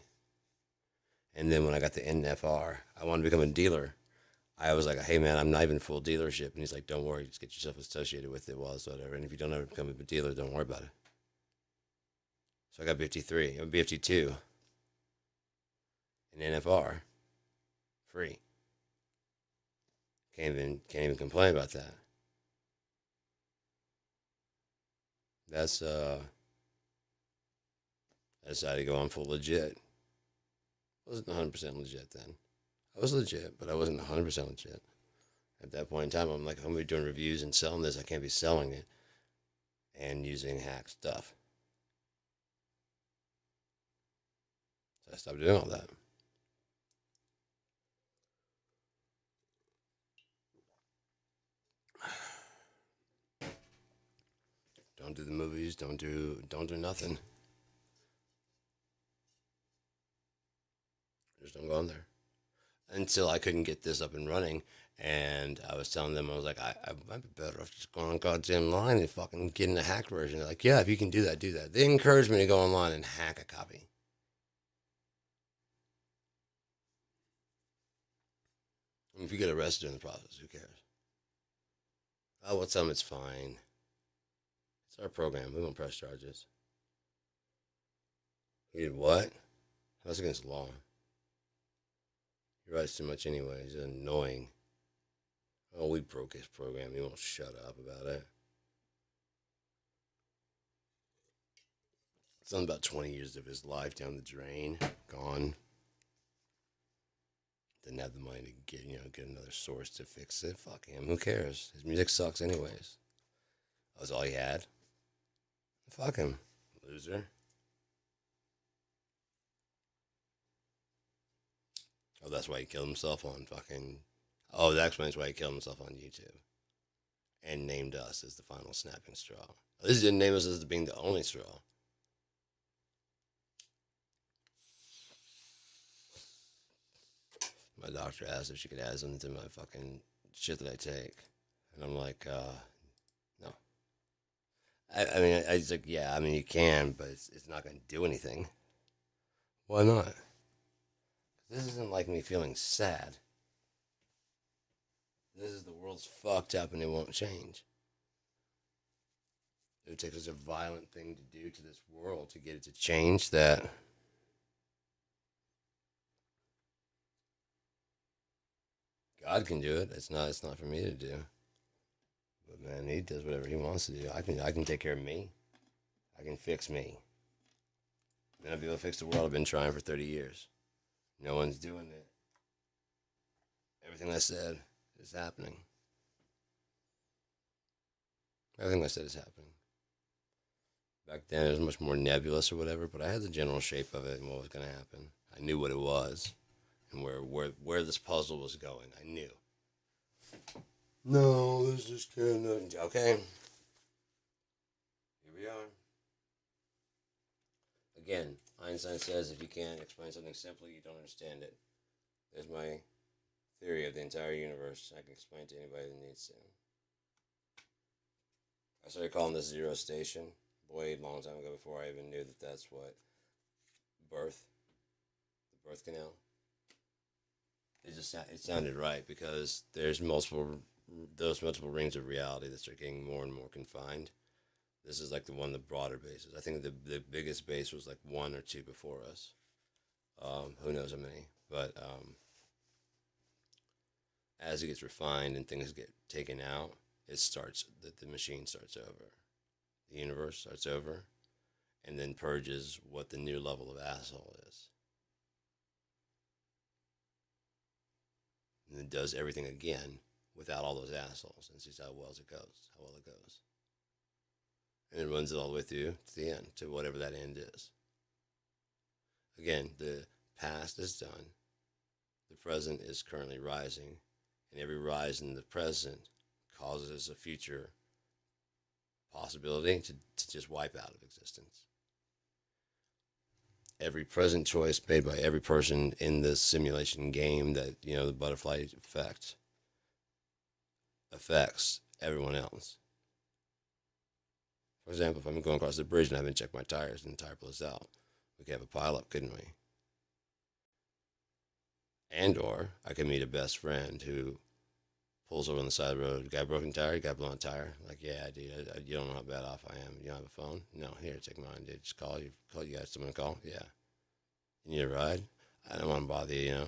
Speaker 1: And then when I got the NFR, I wanted to become a dealer. I was like, hey man, I'm not even full dealership. And he's like, don't worry, just get yourself associated with it while it's whatever. And if you don't ever become a dealer, don't worry about it. So I got BFT3, BFT2, and NFR free. Can't even complain about that. That's I decided to go on full legit. I wasn't 100% legit then. I was legit, but I wasn't 100% legit. At that point in time, I'm like, I'm going to be doing reviews and selling this. I can't be selling it and using hack stuff. So I stopped doing all that. Don't do the movies. Don't do nothing. Just don't go on there until I couldn't get this up and running. And I was telling them, I was like, I might be better off just going on goddamn line and fucking getting a hacked version. They're like, yeah, if you can do that, do that. They encouraged me to go online and hack a copy. I mean, if you get arrested in the process, who cares? Oh, we'll tell them it's fine. It's our program. We won't press charges. He did what? That's against the law. He writes too much anyway. He's annoying. Oh, we broke his program. He won't shut up about it. Something about 20 years of his life down the drain, gone. Didn't have the money to get another source to fix it. Fuck him. Who cares? His music sucks anyways. That was all he had. Fuck him, loser. Oh, that's why he killed himself on fucking. Oh, that explains why he killed himself on YouTube. And named us as the final snapping straw. At least he didn't name us as being the only straw. My doctor asked if she could add something to my fucking shit that I take. And I'm like, no. I mean, I was like, yeah, I mean, you can, but it's not going to do anything. Why not? This isn't like me feeling sad. This is the world's fucked up and it won't change. It would take such a violent thing to do to this world to get it to change that. God can do it. It's not for me to do. But man, he does whatever he wants to do. I can take care of me. I can fix me. Then I'll be able to fix the world. I've been trying for 30 years. No one's doing it. Everything I said is happening. Everything I said is happening. Back then it was much more nebulous or whatever, but I had the general shape of it and what was going to happen. I knew what it was and where this puzzle was going. I knew. No, this is kind of okay. Here we are. Again, Einstein says if you can't explain something simply, you don't understand it. There's my theory of the entire universe. I can explain to anybody that needs to. I started calling this Zero Station way a long time ago before I even knew that that's what birth, the birth canal. It sounded right because there's multiple rings of reality that start getting more and more confined. This is like the broader bases. I think the biggest base was like one or two before us. Who knows how many? But as it gets refined and things get taken out, the machine starts over. The universe starts over and then purges what the new level of asshole is. And then does everything again without all those assholes and sees how well it goes. And it runs it all with you to the end, to whatever that end is. Again, the past is done. The present is currently rising. And every rise in the present causes a future possibility to just wipe out of existence. Every present choice made by every person in this simulation game that, the butterfly effect affects everyone else. For example, if I'm going across the bridge and I haven't checked my tires and the tire blows out, we could have a pile up, couldn't we? And or I could meet a best friend who pulls over on the side of the road. Got a broken tire? Got a blown tire? Like, yeah, dude, you don't know how bad off I am. You don't have a phone? No, here, take mine, dude. Just call. You got someone to call? Yeah. You need a ride? I don't want to bother you,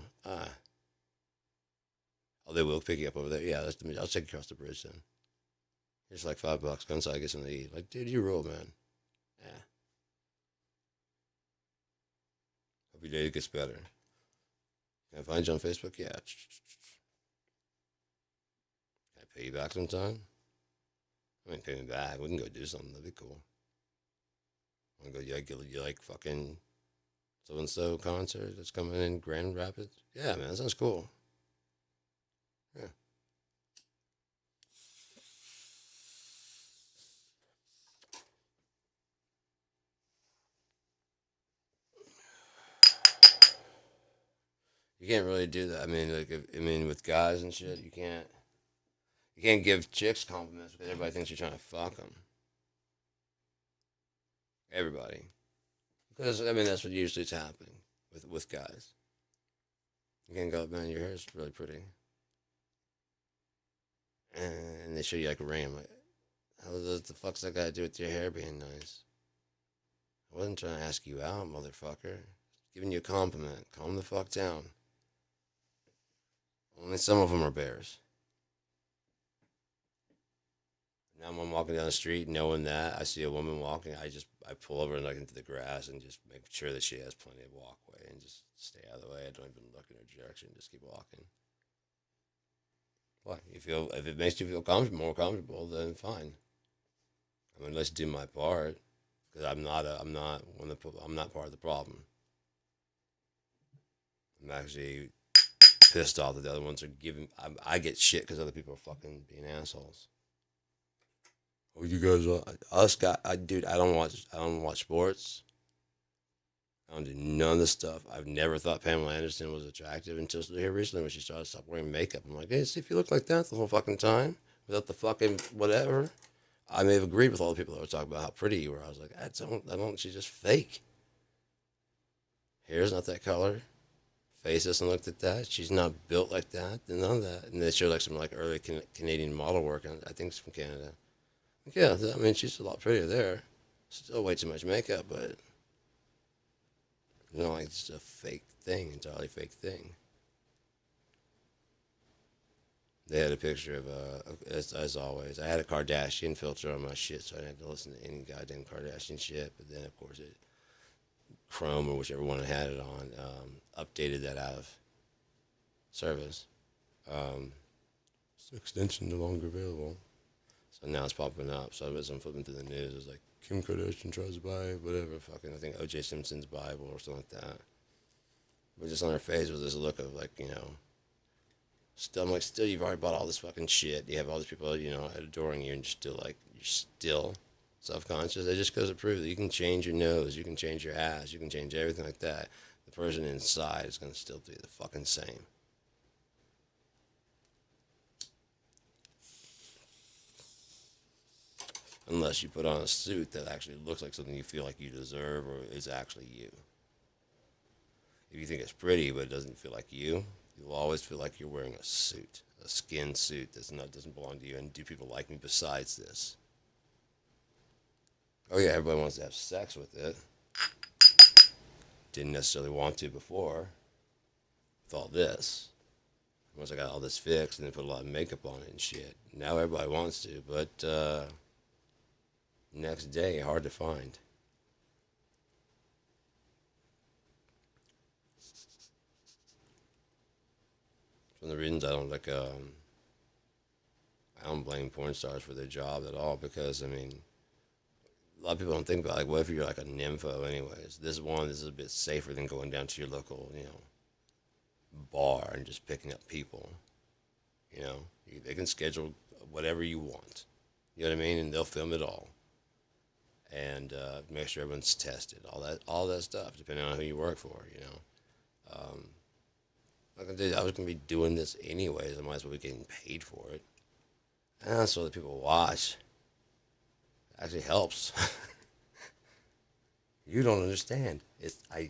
Speaker 1: Oh, they will pick you up over there. Yeah, I'll take you across the bridge then. Here's like $5. Go inside, get something to eat. Like, dude, you rule, man. Yeah. Hope your day gets better. Can I find you on Facebook? Yeah. Can I pay you back sometime? I mean, pay me back. We can go do something. That'd be cool. Want to go? You like fucking so and so concert that's coming in Grand Rapids? Yeah, man, that sounds cool. Yeah. You can't really do that. I mean, with guys and shit, you can't. You can't give chicks compliments because everybody thinks you're trying to fuck them. Everybody, because that's what usually is happening with guys. You can't go, man, your hair's really pretty, and they show you like a ring. I'm like, how the fuck's that got to do with your hair being nice? I wasn't trying to ask you out, motherfucker. Giving you a compliment. Calm the fuck down. Only some of them are bears. Now I'm walking down the street, knowing that I see a woman walking, I pull over and look into the grass and just make sure that she has plenty of walkway and just stay out of the way. I don't even look in her direction. Just keep walking. What? If it makes you feel more comfortable, then fine. Let's do my part, because I'm not part of the problem. I'm actually pissed off that the other ones are giving. I get shit because other people are fucking being assholes. Oh, you guys dude. I don't watch sports. I don't do none of this stuff. I've never thought Pamela Anderson was attractive until here recently when she started stop wearing makeup. I'm like, hey, see if you look like that the whole fucking time without the fucking whatever. I may have agreed with all the people that were talking about how pretty you were. I was like, I don't. She's just fake. Hair's not that color. Face doesn't look like that. She's not built like that. None of that. And they showed like some like early Canadian model work. I think it's from Canada. Yeah, she's a lot prettier there. Still way too much makeup, but like it's a fake thing, entirely fake thing. They had a picture of as always. I had a Kardashian filter on my shit, so I didn't have to listen to any goddamn Kardashian shit. But then, of course, Chrome or whichever one I had it on updated that out of service. Extension no longer available. So now it's popping up. So as I'm flipping through the news, it's like Kim Kardashian tries to buy whatever fucking, I think O.J. Simpson's Bible or something like that. But just on her face was this look of like, still, I'm like, still, you've already bought all this fucking shit. You have all these people, adoring you, and you're still self-conscious. It just goes to prove that you can change your nose, you can change your ass, you can change everything like that. The person inside is going to still be the fucking same. Unless you put on a suit that actually looks like something you feel like you deserve or is actually you. If you think it's pretty but it doesn't feel like you, you'll always feel like you're wearing a suit, a skin suit doesn't belong to you. And do people like me besides this? Oh yeah, everybody wants to have sex with it. Didn't necessarily want to before. With all this. Once I got all this fixed and then put a lot of makeup on it and shit. Now everybody wants to, but next day, hard to find. One of the reasons I don't blame porn stars for their job at all, because a lot of people don't think about, like, what if you're like a nympho anyways? This is a bit safer than going down to your local, bar and just picking up people. They can schedule whatever you want. You know what I mean? And they'll film it all and make sure everyone's tested. All that stuff, depending on who you work for. Like I did, I was gonna be doing this anyways. I might as well be getting paid for it. And so that people watch. It actually helps. You don't understand. I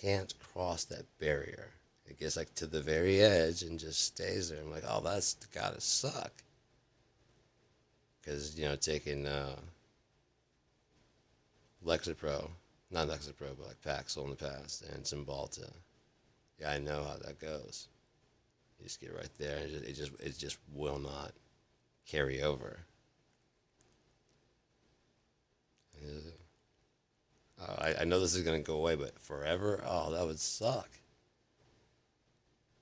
Speaker 1: can't cross that barrier. It gets like to the very edge and just stays there. I'm like, oh, that's gotta suck. Because taking Lexapro, not Lexapro, but like Paxil in the past, and Cymbalta. Yeah, I know how that goes. You just get right there, and it just will not carry over. I know this is gonna go away, but forever, oh, that would suck.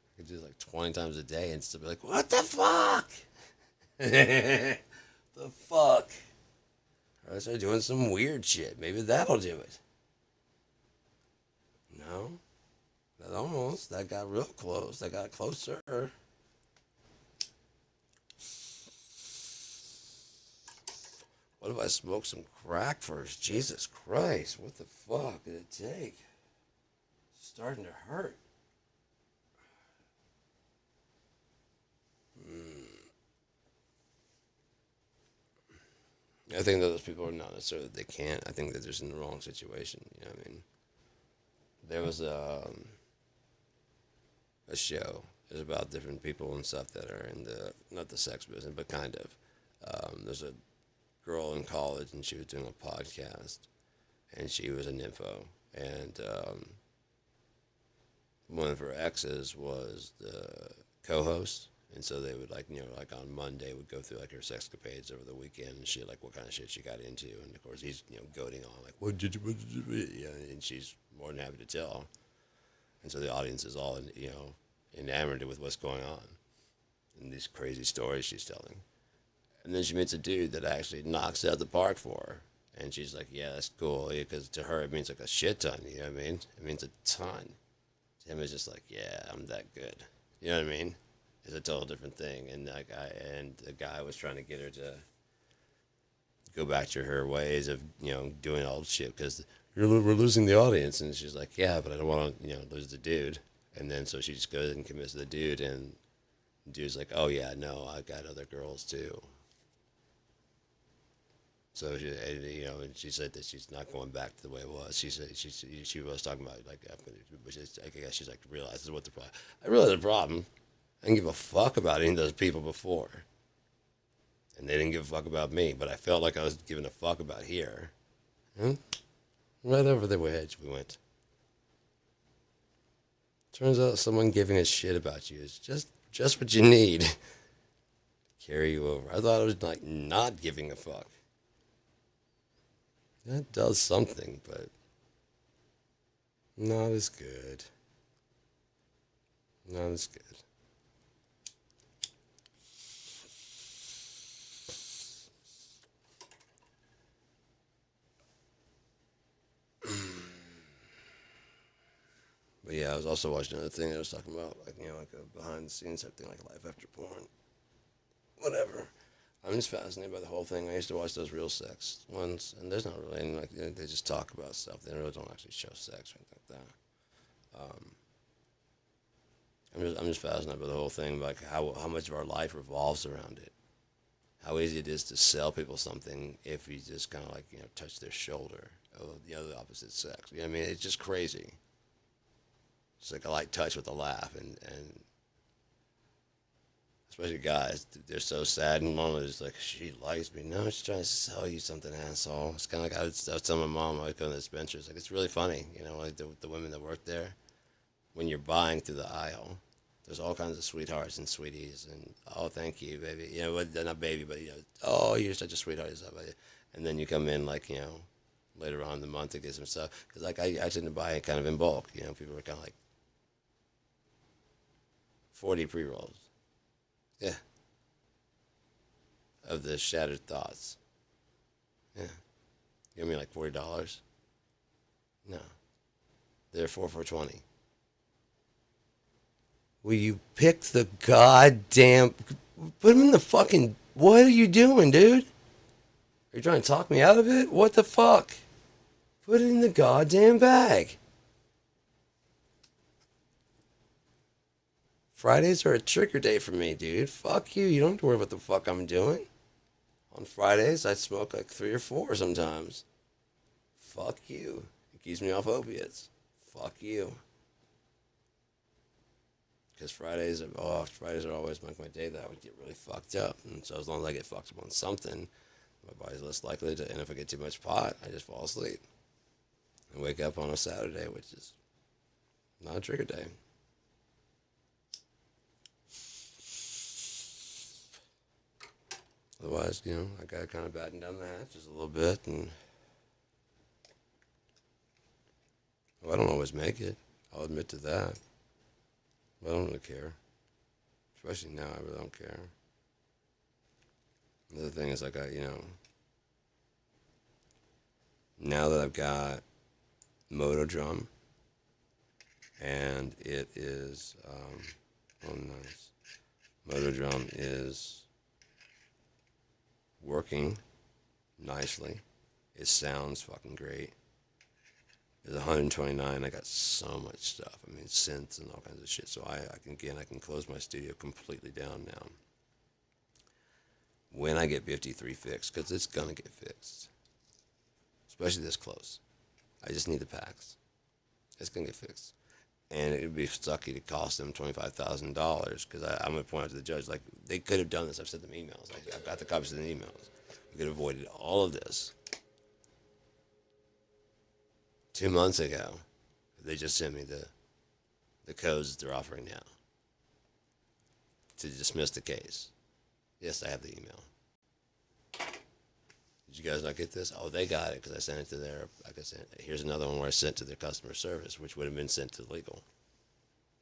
Speaker 1: I could do it like 20 times a day and still be like, what the fuck? The fuck? Or I start doing some weird shit. Maybe that'll do it. No, that got real close. That got closer. What if I smoke some crack first? Jesus Christ, what the fuck did it take? It's starting to hurt. I think that those people are not necessarily that they can't. I think that they're just in the wrong situation. You know what I mean? There was a show. It's about different people and stuff that are in not the sex business, but kind of. There's a girl in college, and she was doing a podcast, and she was a nympho, and one of her exes was the co-host, and so they would like on Monday would go through like her sexcapades over the weekend and shit, like what kind of shit she got into, and of course he's goading on like what did you and she's more than happy to tell, and so the audience is all enamored with what's going on and these crazy stories she's telling. And then she meets a dude that actually knocks it out the park for her. And she's like, yeah, that's cool. Because to her, it means like a shit ton. You know what I mean? It means a ton. To him, it's just like, yeah, I'm that good. You know what I mean? It's a total different thing. And the guy was trying to get her to go back to her ways of, doing all the shit. Because we're losing the audience. And she's like, yeah, but I don't want to, lose the dude. And then so she just goes and commits to the dude. And the dude's like, oh, yeah, no, I got other girls, too. So and she said that she's not going back to the way it was. She said she was talking about like, but I guess she's like realizes what the problem. I realized the problem. I didn't give a fuck about any of those people before, and they didn't give a fuck about me. But I felt like I was giving a fuck about here. Right over the edge we went. Turns out someone giving a shit about you is just what you need to carry you over. I thought it was like not giving a fuck. That does something, but not as good. Not as good. But yeah, I was also watching another thing I was talking about, like, like a behind the scenes type thing, like life after porn. Whatever. I'm just fascinated by the whole thing. I used to watch those real sex ones, and there's not really any, like, they just talk about stuff. They really don't actually show sex or anything like that. I'm just fascinated by the whole thing, like how much of our life revolves around it. How easy it is to sell people something if you just kind of like touch their shoulder of the other opposite sex. You know what I mean? It's just crazy. It's like a light touch with a laugh, and especially guys, they're so sad, and mom is like, she likes me. No, she's trying to sell you something, asshole. It's kind of like I was telling my mom, I was going to the Spencer's, like, it's really funny, like the women that work there, when you're buying through the aisle, there's all kinds of sweethearts and sweeties, and, oh, thank you, baby. Not baby, but, oh, you're such a sweetheart and stuff. And then you come in, like, later on in the month to get some stuff. Because, like, I tend to buy it kind of in bulk. People are kind of like 40 pre-rolls. Yeah. Of the Shattered Thoughts. Yeah. Give me like $40. No. They're 4 for 20. Will you pick the goddamn... Put them in the fucking... What are you doing, dude? Are you trying to talk me out of it? What the fuck? Put it in the goddamn bag. Fridays are a trigger day for me, dude. Fuck you. You don't have to worry about the fuck I'm doing. On Fridays, I smoke like 3 or 4 sometimes. Fuck you. It keeps me off opiates. Fuck you. Because Fridays are always like my day that I would get really fucked up. And so as long as I get fucked up on something, my body's less likely to, and if I get too much pot, I just fall asleep. And wake up on a Saturday, which is not a trigger day. Otherwise, I got to kind of batten down the hatches a little bit. And I don't always make it. I'll admit to that. But I don't really care. Especially now, I really don't care. Another thing is, like, now that I've got Moto Drum, and it is, nice. Moto Drum is working nicely. It sounds fucking great. It's 129. I got so much stuff. I mean, synths and all kinds of shit. So I can close my studio completely down now. When I get 53 fixed, because it's gonna get fixed, especially this close. I just need the packs. It's gonna get fixed, and it'd be sucky to cost them $25,000 because I'm gonna point out to the judge, like, they could have done this. I've sent them emails. I've got the copies of the emails. We could have avoided all of this 2 months ago. They just sent me the codes that they're offering now to dismiss the case. Yes, I have the email. Did you guys not get this? Oh, they got it because I sent it to their, like I said, here's another one where I sent to their customer service, which would have been sent to legal.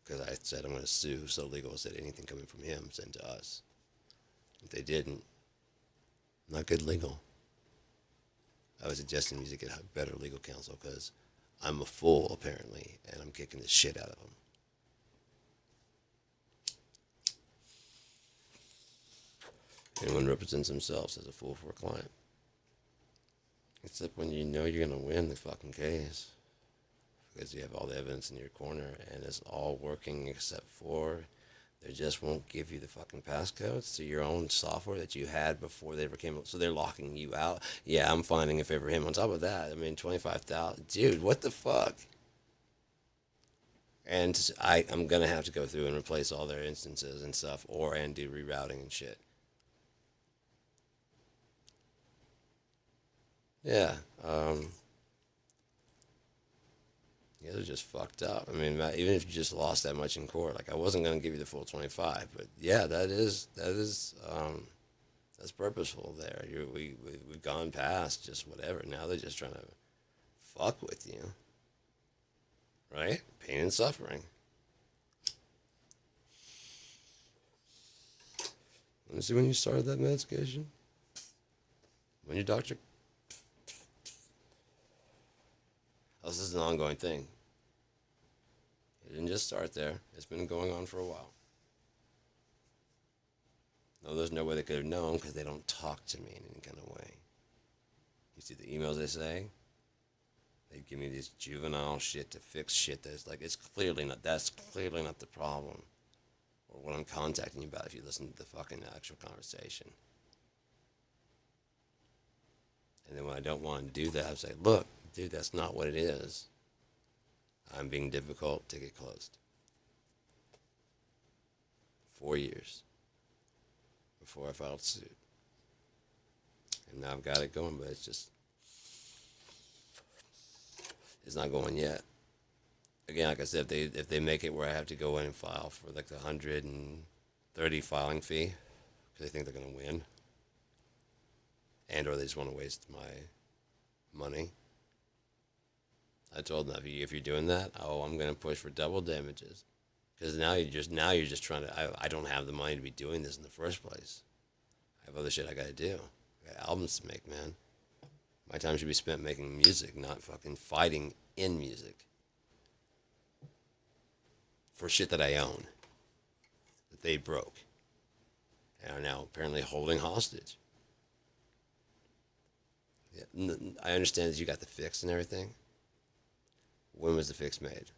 Speaker 1: Because I said I'm going to sue, so legal said anything coming from him, send to us. If they didn't, not good legal. I was suggesting you to get better legal counsel because I'm a fool, apparently, and I'm kicking the shit out of them. Anyone represents themselves as a fool for a client. Except when you know you're going to win the fucking case. Because you have all the evidence in your corner and it's all working except for they just won't give you the fucking passcodes to your own software that you had before they ever came up. So they're locking you out. Yeah, I'm finding a favor him. On top of that, I mean, 25,000. Dude, what the fuck? And I'm going to have to go through and replace all their instances and stuff and do rerouting and shit. Yeah, yeah, they're just fucked up. I mean, even if you just lost that much in court, like I wasn't gonna give you the full 25, but yeah, that's purposeful. There, we've gone past just whatever. Now they're just trying to fuck with you, right? Pain and suffering. Let me see when you started that medication. When your doctor. Oh, this is an ongoing thing. It didn't just start there. It's been going on for a while. No, there's no way they could have known because they don't talk to me in any kind of way. You see the emails they say? They give me this juvenile shit to fix shit that's like, that's clearly not the problem. Or what I'm contacting you about if you listen to the fucking actual conversation. And then when I don't want to do that, I say, look, dude, that's not what it is. I'm being difficult to get closed. 4 years before I filed suit. And now I've got it going, but it's not going yet. Again, like I said, if they make it where I have to go in and file for like the $130 filing fee, because they think they're going to win, and or they just want to waste my money, I told them, if you're doing that, I'm going to push for double damages. Because now you're just trying to, I don't have the money to be doing this in the first place. I have other shit I got to do. I got albums to make, man. My time should be spent making music, not fucking fighting in music for shit that I own that they broke and are now apparently holding hostage. Yeah, I understand that you got the fix and everything. When was the fix made?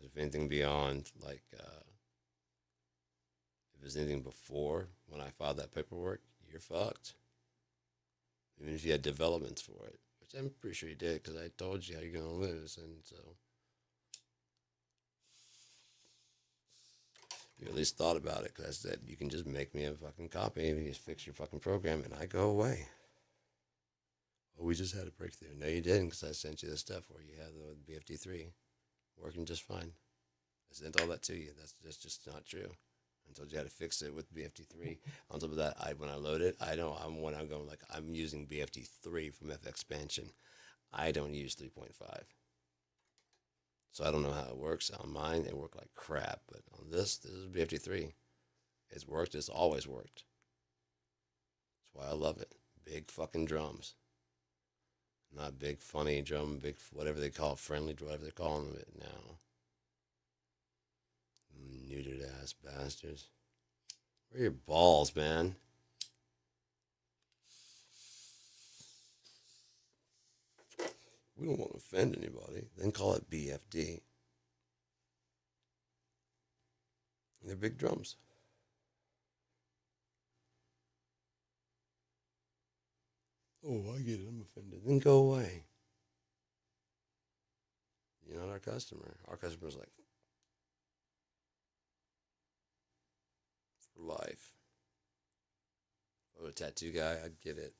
Speaker 1: If anything beyond, like, if there's anything before when I filed that paperwork, you're fucked. Even if you had developments for it, which I'm pretty sure you did because I told you how you're going to lose. And so you at least thought about it because I said, you can just make me a fucking copy and you just fix your fucking program and I go away. Oh, we just had a breakthrough. No, you didn't because I sent you the stuff where you had the BFD3 working just fine. I sent all that to you. That's just not true. I told you how to fix it with BFD3. On top of that, when I load it, I know I'm going like I'm using BFD3 from FX Expansion. I don't use 3.5. So I don't know how it works. On mine, it worked like crap. But on this is BFD3. It's worked. It's always worked. That's why I love it. Big fucking drums. Not big funny drum, big whatever they call it, friendly, whatever they're calling it now. Neutered ass bastards. Where are your balls, man? We don't want to offend anybody. Then call it BFD. They're big drums. Oh, I get it. I'm offended. Then go away. You're not our customer. Our customer's like, for life. If I were a tattoo guy, I'd get it.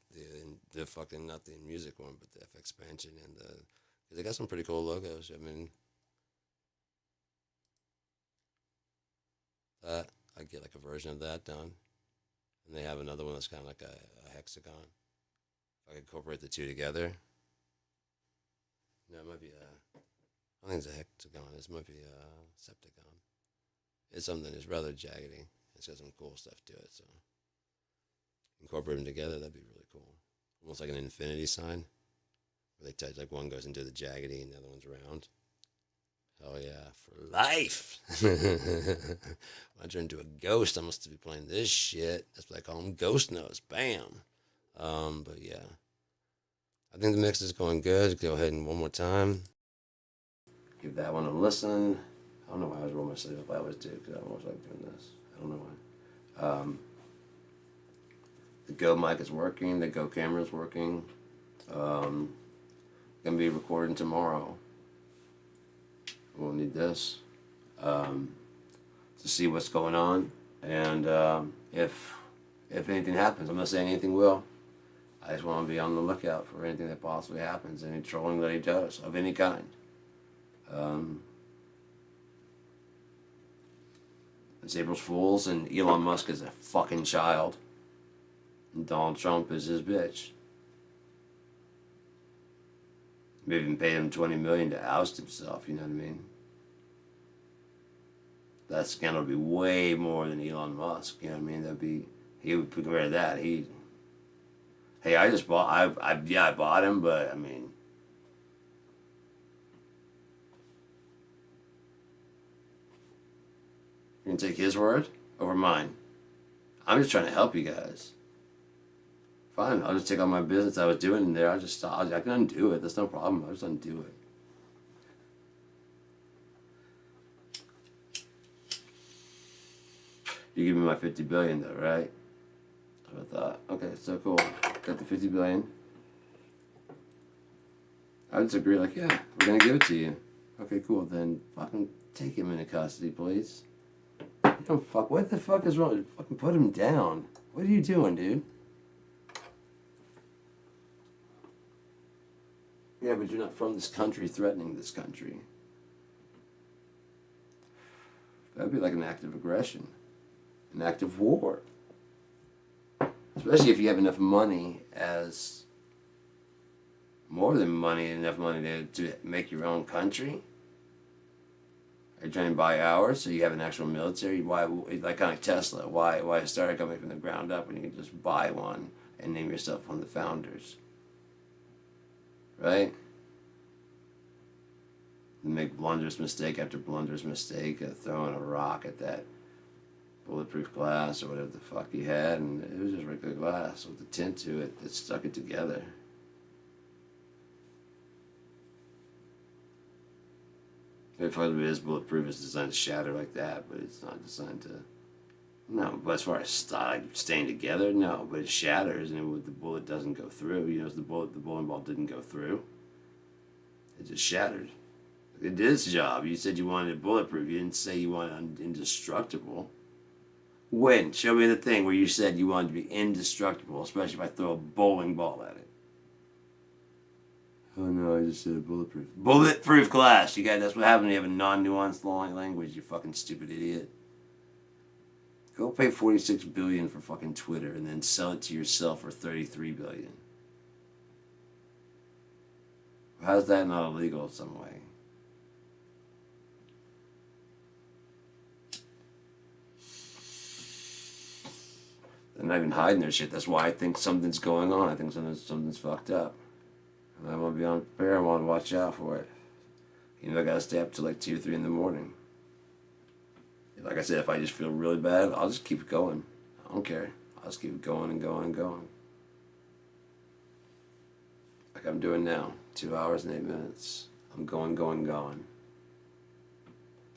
Speaker 1: The fucking, not the music one, but the FX Expansion and the, because they got some pretty cool logos. I mean, that, I'd get like a version of that done. And they have another one that's kind of like a hexagon. If I could incorporate the two together. No, it might be I think it's a hexagon. This might be a septagon. It's something that's rather jaggedy. It's got some cool stuff to it, so incorporate them together, that'd be really cool. Almost like an infinity sign, where they touch, like one goes into the jaggedy and the other one's round. Hell yeah, for life. When I turn into a ghost, I must be playing this shit. That's what I call them, ghost notes. Bam. But yeah, I think the mix is going good. Go ahead and one more time. Give that one a listen. I don't know why I was rolling my sleeve up. I always do because I always like doing this. I don't know why. The Go mic is working. The Go camera is working. Gonna be recording tomorrow. We'll need this to see what's going on, and if anything happens, I'm not saying anything will. I just want to be on the lookout for anything that possibly happens, any trolling that he does of any kind. It's April's Fools, and Elon Musk is a fucking child, and Donald Trump is his bitch. Maybe even paid him $20 million to oust himself. You know what I mean? That scandal would be way more than Elon Musk. You know what I mean? He would compare to that. Hey, I just bought. I bought him, but I mean. You're gonna take his word over mine. I'm just trying to help you guys. Fine, I'll just take all my business I was doing in there. I can undo it. That's no problem. I'll just undo it. You give me my $50 billion though, right? I thought, okay, so cool. Got the $50 billion. I would just agree, like, yeah, we're gonna give it to you. Okay, cool. Then fucking take him into custody, please. You don't fuck. What the fuck is wrong? Fucking put him down. What are you doing, dude? Yeah, but you're not from this country threatening this country. That'd be like an act of aggression. An act of war. Especially if you have enough money as... more than money, enough money to make your own country. Are you trying to buy ours so you have an actual military? Why, like kind of Tesla, why start a company from the ground up when you can just buy one and name yourself one of the founders. Right? And make blunderous mistake after blunderous mistake, throwing a rock at that bulletproof glass or whatever the fuck you had, and it was just regular glass with a tint to it that stuck it together. If it is bulletproof, it's designed to shatter like that, but it's not designed to. No, but as far as staying together, no, but it shatters, and the bullet doesn't go through. You know, the bowling ball didn't go through. It just shattered. It did its job. You said you wanted it bulletproof. You didn't say you wanted indestructible. When? Show me the thing where you said you wanted to be indestructible, especially if I throw a bowling ball at it. Oh no, I just said bulletproof. Bulletproof glass. You guys, that's what happens when you have a non-nuanced language, you fucking stupid idiot. Go pay $46 billion for fucking Twitter and then sell it to yourself for $33 billion. How's that not illegal in some way? They're not even hiding their shit. That's why I think something's going on. I think something's fucked up. And I want to be unprepared. I want to watch out for it. You know, I gotta stay up till like 2 or 3 in the morning. Like I said, if I just feel really bad, I'll just keep it going. I don't care. I'll just keep it going and going and going. Like I'm doing now. 2 hours and 8 minutes. I'm going.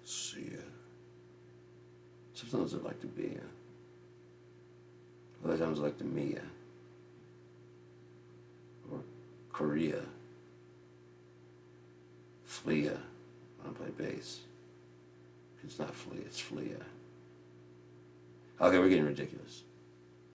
Speaker 1: See ya. Sometimes I'd like to be ya. Other times I'd like to meet ya. Or Korea. Flee ya. When I play bass. It's not flee, it's flee ya. Okay, we're getting ridiculous.